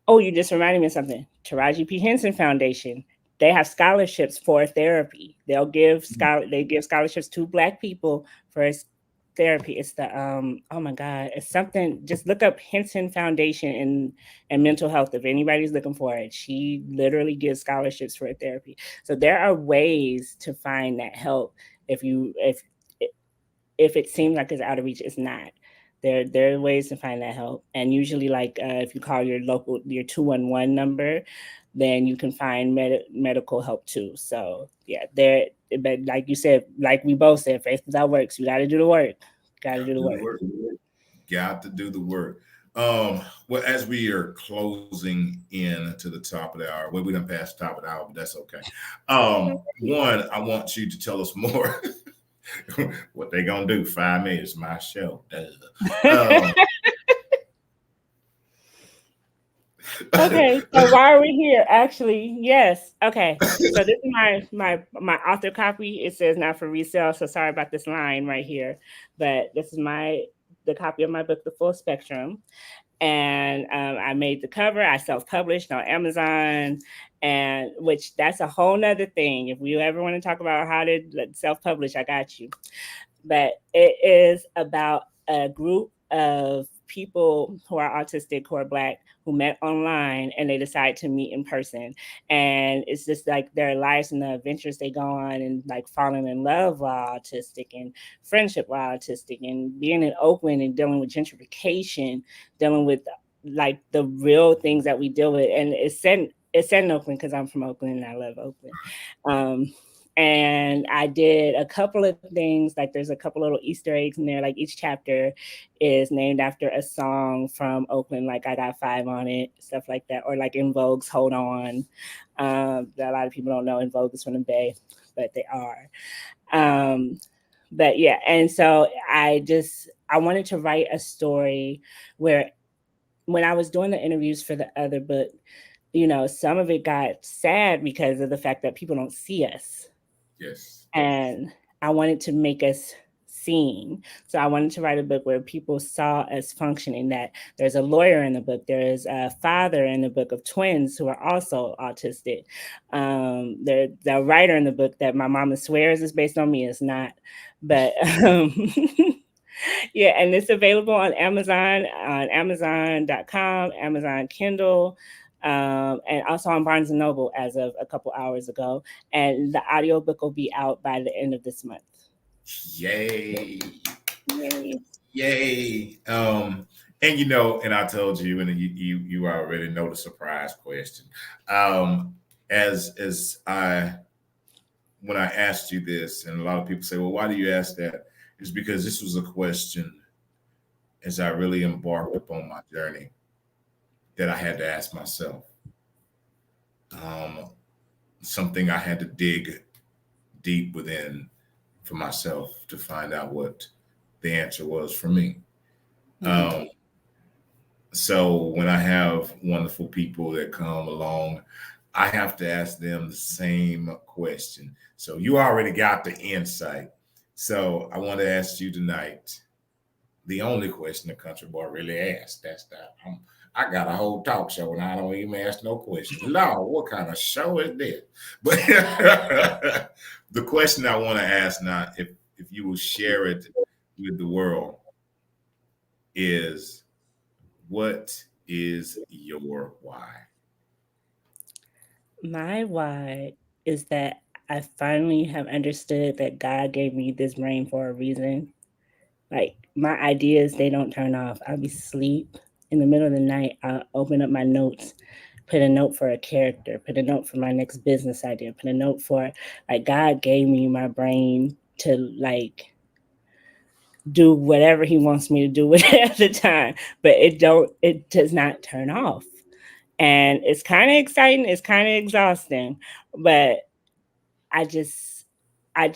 Oh, you just reminded me of something. Taraji P. Henson Foundation. They have scholarships for therapy. They give scholarships to Black people for therapy. It's the oh my God, it's something. Just look up Henson Foundation and mental health if anybody's looking for it. She literally gives scholarships for therapy. So there are ways to find that help if it seems like it's out of reach. It's not. There are ways to find that help, and usually, like if you call your 211 number, then you can find medical help too. So yeah, there. But like you said, like we both said, faith without works. You got to do the work. Got to Got do to the do the work. work. Got to do the work. Well, as we are closing in to the top of the hour, well, we done passed the top of the hour, but that's okay. One, I want you to tell us more. What they gonna do? 5 minutes, my show. Okay, so why are we here? Actually, yes. Okay, so this is my author copy. It says not for resale, so sorry about this line right here, but this is the copy of my book, The Full Spectrum, and I made the cover. I self-published on Amazon, and which that's a whole nother thing. If you ever want to talk about how to self-publish, I got you. But it is about a group of people who are autistic, who are Black, who met online and they decide to meet in person. And it's just like their lives and the adventures they go on, and like falling in love while autistic, and friendship while autistic, and being in Oakland and dealing with gentrification, dealing with like the real things that we deal with. And it's set in Oakland because I'm from Oakland and I love Oakland. And I did a couple of things, like there's a couple little Easter eggs in there. Like each chapter is named after a song from Oakland, like I Got Five on it, stuff like that, or like In Vogue's Hold On. That a lot of people don't know In Vogue is from the Bay, but they are. But yeah, and so I wanted to write a story where, when I was doing the interviews for the other book, some of it got sad because of the fact that people don't see us. Yes. And I wanted to make us seen. So I wanted to write a book where people saw us functioning, that there's a lawyer in the book, there is a father in the book of twins who are also autistic. The writer in the book that my mama swears is based on me is not. But yeah, and it's available on Amazon.com, Amazon Kindle, and also on Barnes and Noble as of a couple hours ago. And the audiobook will be out by the end of this month. Yay. Yay. Yay. And and I told you, and you already know the surprise question. As I when I asked you this, and a lot of people say, well, why do you ask that? It's because this was a question as I really embarked upon my journey that I had to ask myself. Um, Something I had to dig deep within for myself to find out what the answer was for me. Mm-hmm. So when I have wonderful people that come along, I have to ask them the same question. So you already got the insight. So I want to ask you tonight the only question the country boy really asked. That's that. I got a whole talk show and I don't even ask no questions. Lord, what kind of show is this? But the question I want to ask now, if you will share it with the world, is what is your why? My why is that I finally have understood that God gave me this brain for a reason. Like my ideas, they don't turn off. I'll be asleep in the middle of the night. I'll open up my notes, put a note for a character, put a note for my next business idea, put a note for, like, God gave me my brain to like do whatever he wants me to do with it at the time. But it does not turn off. And it's kind of exciting, it's kind of exhausting, but I just I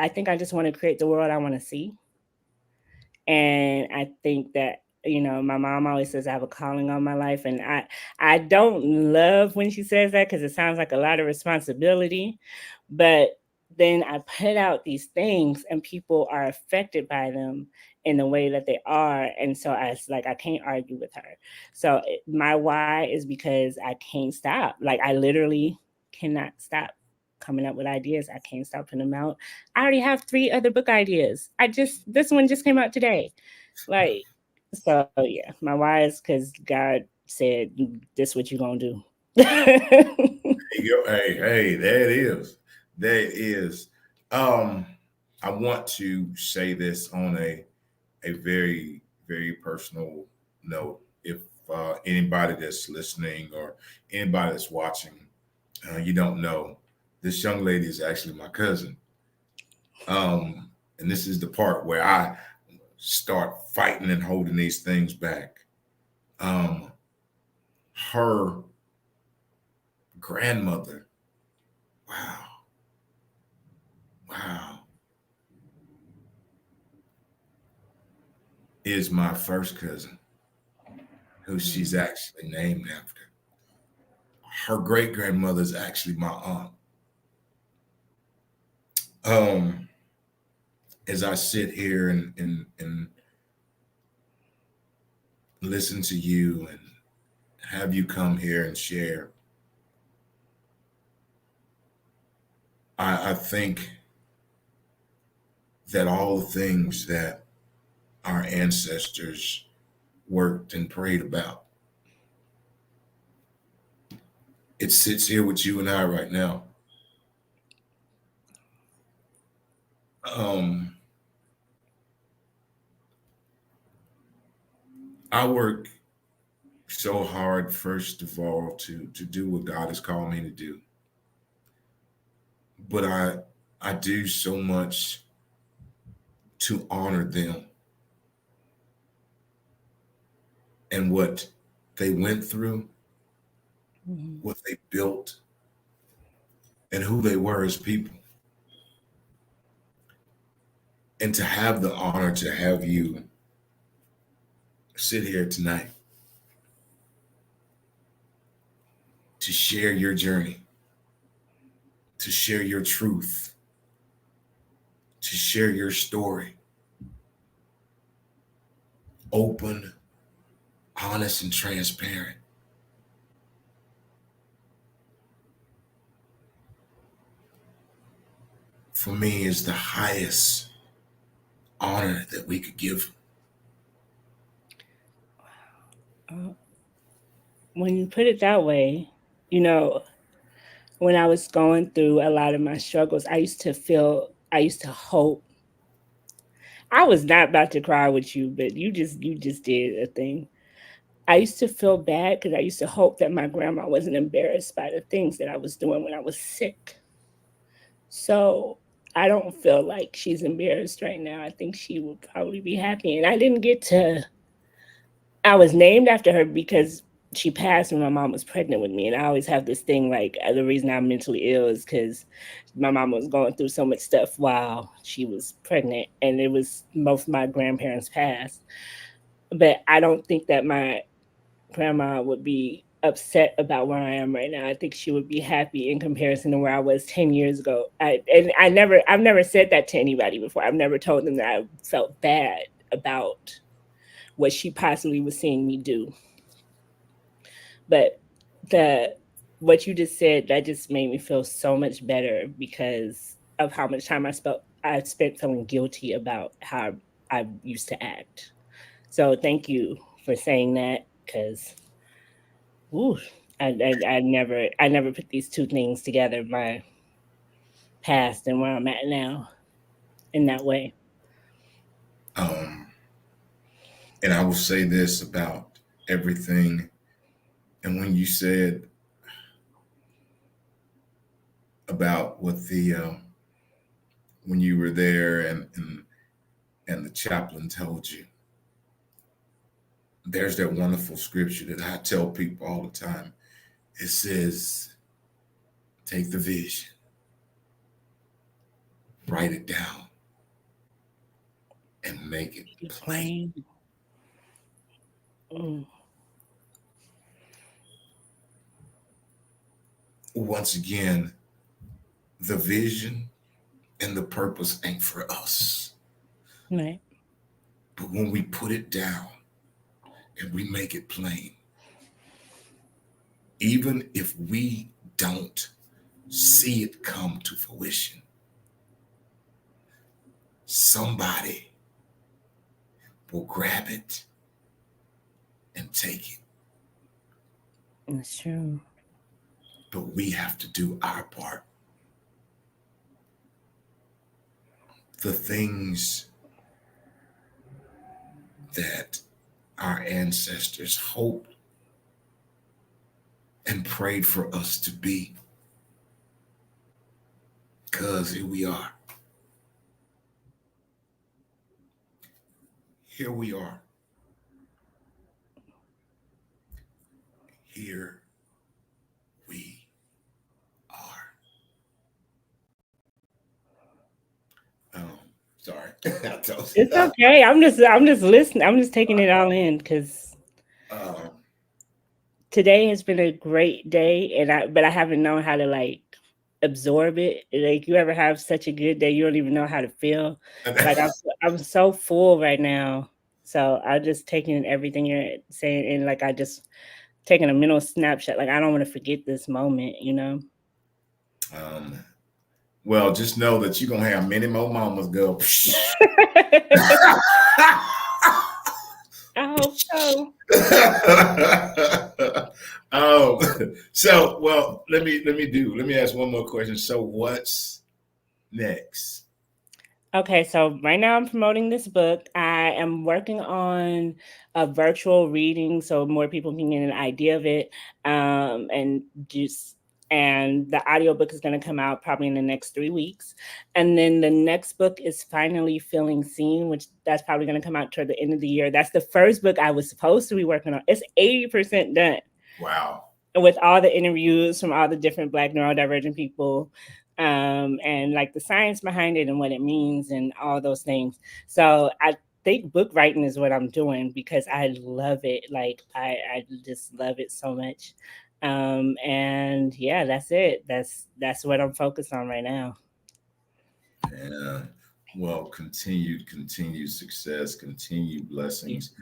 think I just want to create the world I want to see. And I think that My mom always says I have a calling on my life, and I don't love when she says that because it sounds like a lot of responsibility. But then I put out these things, and people are affected by them in the way that they are, and so it's like I can't argue with her. So my why is because I can't stop. Like I literally cannot stop coming up with ideas. I can't stop putting them out. I already have 3 other book ideas. This one just came out today. Like, so yeah, my why is because God said, "This what you gonna do." There you go. Hey, there it is. There it is. Um, I want to say this on a very, very personal note. If anybody that's listening or anybody that's watching, you don't know, this young lady is actually my cousin. And this is the part where I start fighting and holding these things back. Um, her grandmother, wow, wow, is my first cousin, who she's actually named after. Her great grandmother is actually my aunt. Um, as I sit here and listen to you and have you come here and share, I think that all the things that our ancestors worked and prayed about, it sits here with you and I right now. Um, I work so hard, first of all, to do what God has called me to do, but I do so much to honor them and what they went through, what they built, and who they were as people. And to have the honor to have you sit here tonight to share your journey, to share your truth, to share your story, open, honest, and transparent, for me is the highest honor that we could give. Uh, when you put it that way, you know, when I was going through a lot of my struggles, I used to hope. I was not about to cry with you, but you just did a thing. I used to feel bad because I used to hope that my grandma wasn't embarrassed by the things that I was doing when I was sick. So I don't feel like she's embarrassed right now. I think she would probably be happy. And I didn't get to, I was named after her because she passed when my mom was pregnant with me. And I always have this thing like the reason I'm mentally ill is because my mom was going through so much stuff while she was pregnant. And it was both my grandparents passed. But I don't think that my grandma would be upset about where I am right now. I think she would be happy in comparison to where I was 10 years ago. I've never said that to anybody before. I've never told them that I felt bad about what she possibly was seeing me do. But the what you just said, that just made me feel so much better because of how much time I spent feeling guilty about how I used to act. So thank you for saying that because ooh, I never put these two things together, my past and where I'm at now, in that way. Um, and I will say this about everything. And when you said about what the when you were there and the chaplain told you, there's that wonderful scripture that I tell people all the time. It says, take the vision, write it down, and make it plain. Plain. Once again, the vision and the purpose ain't for us. Right. But when we put it down and we make it plain, even if we don't see it come to fruition, somebody will grab it and take it. That's true. But we have to do our part. The things that our ancestors hoped and prayed for us to be. Because here we are. Here we are. Here we are. Sorry. It's okay. I'm just listening. I'm just taking it all in because today has been a great day, but I haven't known how to like absorb it. Like you ever have such a good day, you don't even know how to feel. Like I'm so full right now. So I just taking everything you're saying and like I just taking a mental snapshot. Like I don't want to forget this moment, you know. Well, just know that you're gonna have many more mamas go. I hope so. Well, let me ask one more question. So what's next? Okay, so right now I'm promoting this book. I am working on a virtual reading so more people can get an idea of it. And the audiobook is going to come out probably in the next 3 weeks. And then the next book is Finally Feeling Seen, which that's probably going to come out toward the end of the year. That's the first book I was supposed to be working on. It's 80% done. Wow. With all the interviews from all the different Black neurodivergent people. And like the science behind it and what it means and all those things. So I think book writing is what I'm doing because I love it. Like I just love it so much. And yeah, that's it. That's what I'm focused on right now. Yeah. Well, continued success, continued blessings,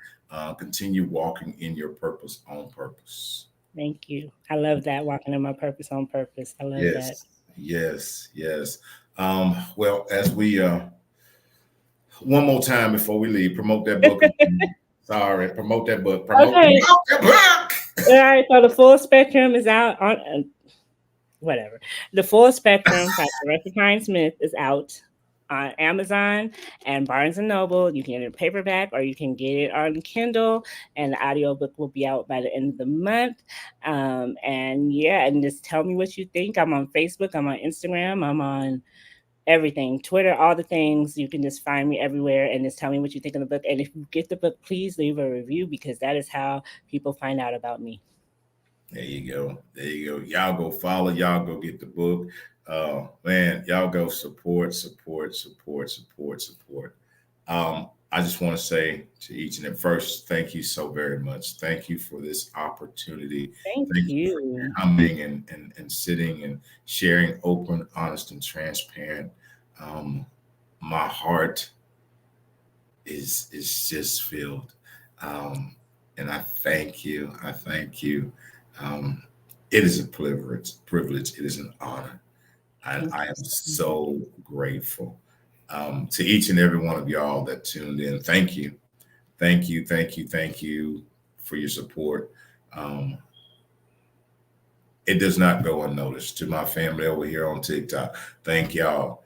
continue walking in your purpose on purpose. Thank you. I love that, walking in my purpose on purpose. I love that. Yes. Well, as we one more time before we leave, promote that book. Sorry, promote that book. Promote that book. All right, so the Full Spectrum is out on whatever. The Full Spectrum by Theresa Pines Smith is out on Amazon and Barnes and Noble. You can get it in paperback or you can get it on Kindle, and the audiobook will be out by the end of the month. And yeah, and just tell me what you think. I'm on Facebook, I'm on Instagram, I'm on everything, Twitter, all the things. You can just find me everywhere and just tell me what you think of the book. And if you get the book, please leave a review because that is how people find out about me. There you go. Y'all go follow, y'all go get the book. Man, y'all go support. I just want to say to each and every first, thank you so very much. Thank you for this opportunity. Thank you for coming and sitting and sharing open, honest, and transparent. My heart is just filled. And I thank you. It is a privilege. It is an honor. And I am so grateful to each and every one of y'all that tuned in. Thank you for your support. It does not go unnoticed. To my family over here on TikTok, thank y'all.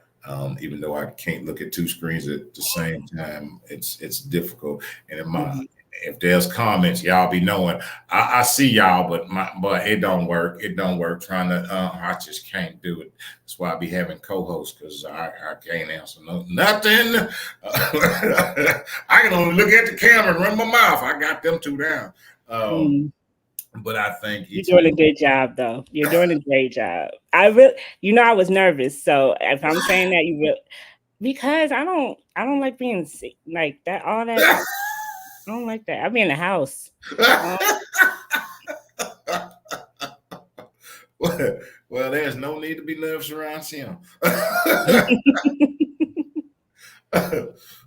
Even though I can't look at two screens at the same time, it's difficult. And if there's comments, y'all be knowing I see y'all, but it don't work. Trying to I just can't do it. That's why I be having co-hosts because I can't answer nothing. I can only look at the camera and run my mouth. I got them two down. But I think you're doing a good job, though. You're doing a great job. I was nervous. So if I'm saying that, because I don't like being sick like that. All that. I don't like that. I'll be in the house. Well, there's no need to be nervous around him.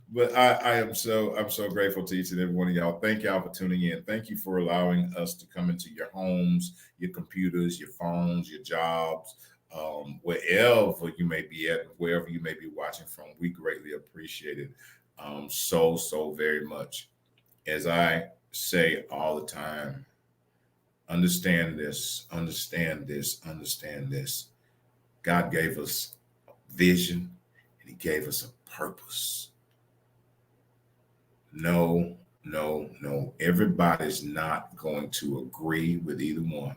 But I'm so grateful to each and every one of y'all. Thank y'all for tuning in. Thank you for allowing us to come into your homes, your computers, your phones, your jobs, wherever you may be at, wherever you may be watching from. We greatly appreciate it so very much. As I say all the time, understand this, understand this, understand this. God gave us a vision and he gave us a purpose. No. Everybody's not going to agree with either one.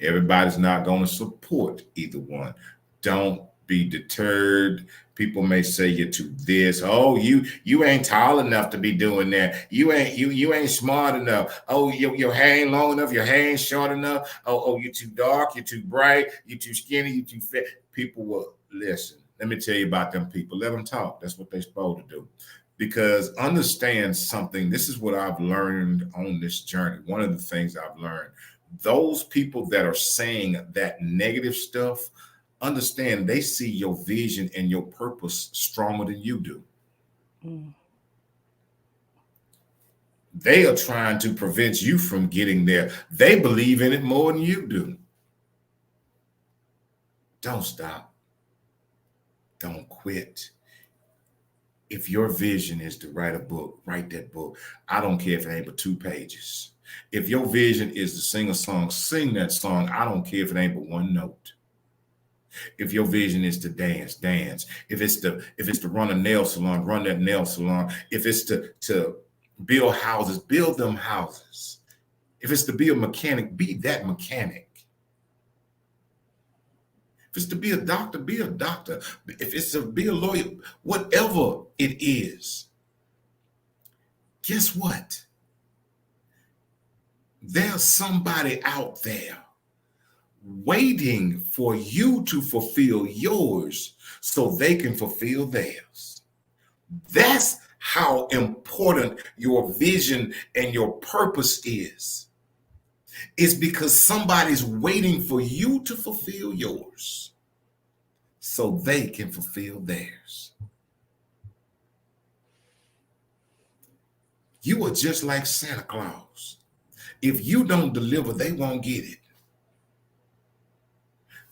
Everybody's not going to support either one. Don't be deterred. People may say you to this. Oh, you ain't tall enough to be doing that. You ain't smart enough. Oh, your hair ain't long enough. Your hair ain't short enough. Oh, you're too dark. You're too bright. You're too skinny. You're too fat. People will listen. Let me tell you about them people. Let them talk. That's what they're supposed to do. Because understand something. This is what I've learned on this journey. One of the things I've learned. Those people that are saying that negative stuff, understand they see your vision and your purpose stronger than you do. They are trying to prevent you from getting there. They believe in it more than you do. Don't stop. Don't quit. If your vision is to write a book, write that book. I don't care if it ain't but 2 pages. If your vision is to sing a song, sing that song. I don't care if it ain't but 1 note. If your vision is to dance, dance. If it's to run a nail salon, run that nail salon. If it's to build houses, build them houses. If it's to be a mechanic, be that mechanic. If it's to be a doctor, be a doctor. If it's to be a lawyer, whatever it is, guess what? There's somebody out there waiting for you to fulfill yours so they can fulfill theirs. That's how important your vision and your purpose is. It's because somebody's waiting for you to fulfill yours so they can fulfill theirs. You are just like Santa Claus. If you don't deliver, they won't get it.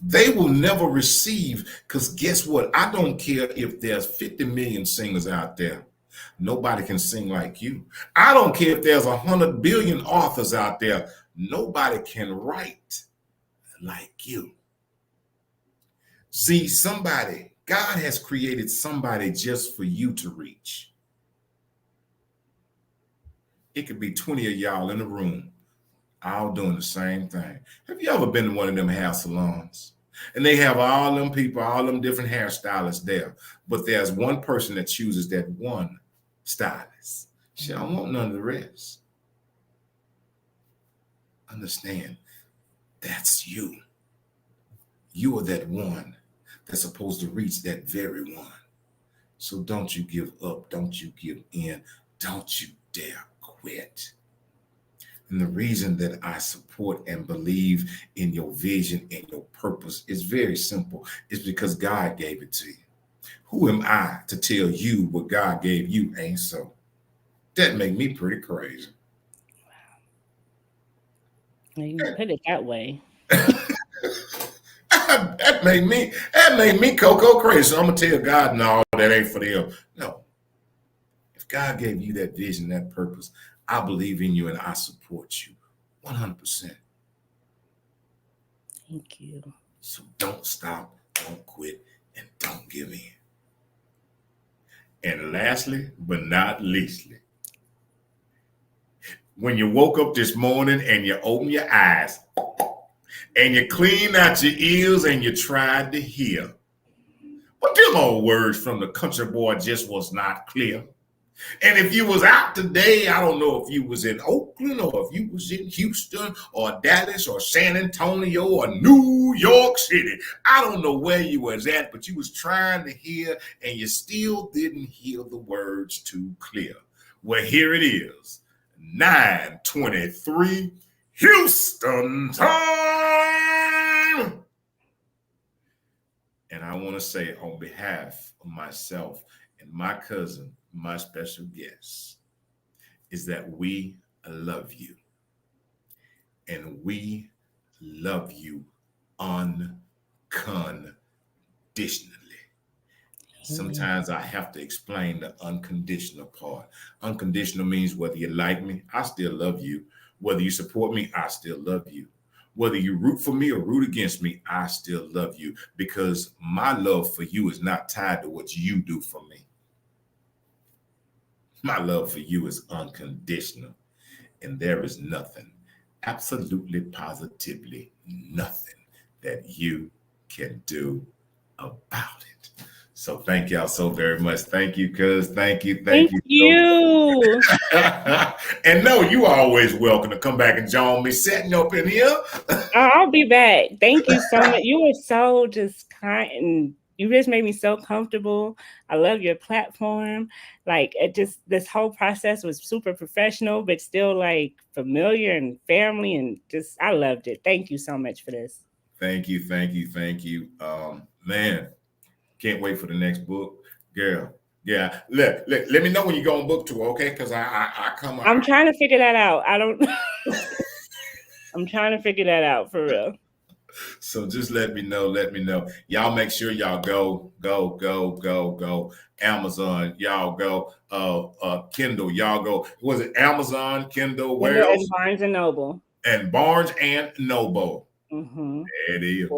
They will never receive, because guess what? I don't care if there's 50 million singers out there. Nobody can sing like you. I don't care if there's 100 billion authors out there. Nobody can write like you. See, God has created somebody just for you to reach. It could be 20 of y'all in a room, all doing the same thing. Have you ever been to one of them hair salons? And they have all them people, all them different hairstylists there. But there's one person that chooses that one stylist. She don't want none of the rest. Understand, that's you. You are that one that's supposed to reach that very one. So don't you give up. Don't you give in. Don't you dare quit. And the reason that I support and believe in your vision and your purpose is very simple. It's because God gave it to you. Who am I to tell you what God gave you ain't so? That make me pretty crazy. Wow. You put it that way. that made me cocoa crazy. So I'm gonna tell God, no, that ain't for them. No. If God gave you that vision, that purpose, I believe in you and I support you 100%. Thank you. So don't stop, don't quit, and don't give in. And lastly, but not leastly, when you woke up this morning and you open your eyes and you clean out your ears and you tried to hear, but them old words from the country boy just was not clear. And if you was out today, I don't know if you was in Oakland or if you was in Houston or Dallas or San Antonio or New York City. I don't know where you was at, but you was trying to hear and you still didn't hear the words too clear. Well, here it is. 9:23 Houston time. And I want to say on behalf of myself and my cousin, my special guest, is that we love you. And we love you unconditionally. Sometimes I have to explain the unconditional part. Unconditional means whether you like me, I still love you. Whether you support me, I still love you. Whether you root for me or root against me, I still love you, because my love for you is not tied to what you do for me. My love for you is unconditional, and there is nothing, absolutely positively nothing, that you can do about it. So thank y'all so very much. Thank you, cuz. Thank you. Thank you. And no, you are always welcome to come back and join me setting up in here. I'll be back. Thank you so much. You were so just kind, and you just made me so comfortable. I love your platform. Like, it just, this whole process was super professional, but still like familiar and family, and just, I loved it. Thank you so much for this. Thank you. Man, can't wait for the next book, girl. Yeah, let me know when you go on book tour, okay? Because I come. I'm trying to figure that out. I don't. I'm trying to figure that out for real. So just let me know. Y'all make sure y'all go. Amazon, y'all go. Kindle, y'all go. Was it Amazon, Kindle, where else? And Barnes and Noble. And Barnes and Noble. Mm-hmm. There it is.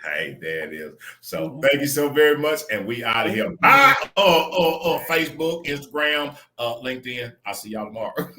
Hey, there it is. So thank you so very much, and we out of here. Bye. Facebook, Instagram, LinkedIn. I'll see y'all tomorrow.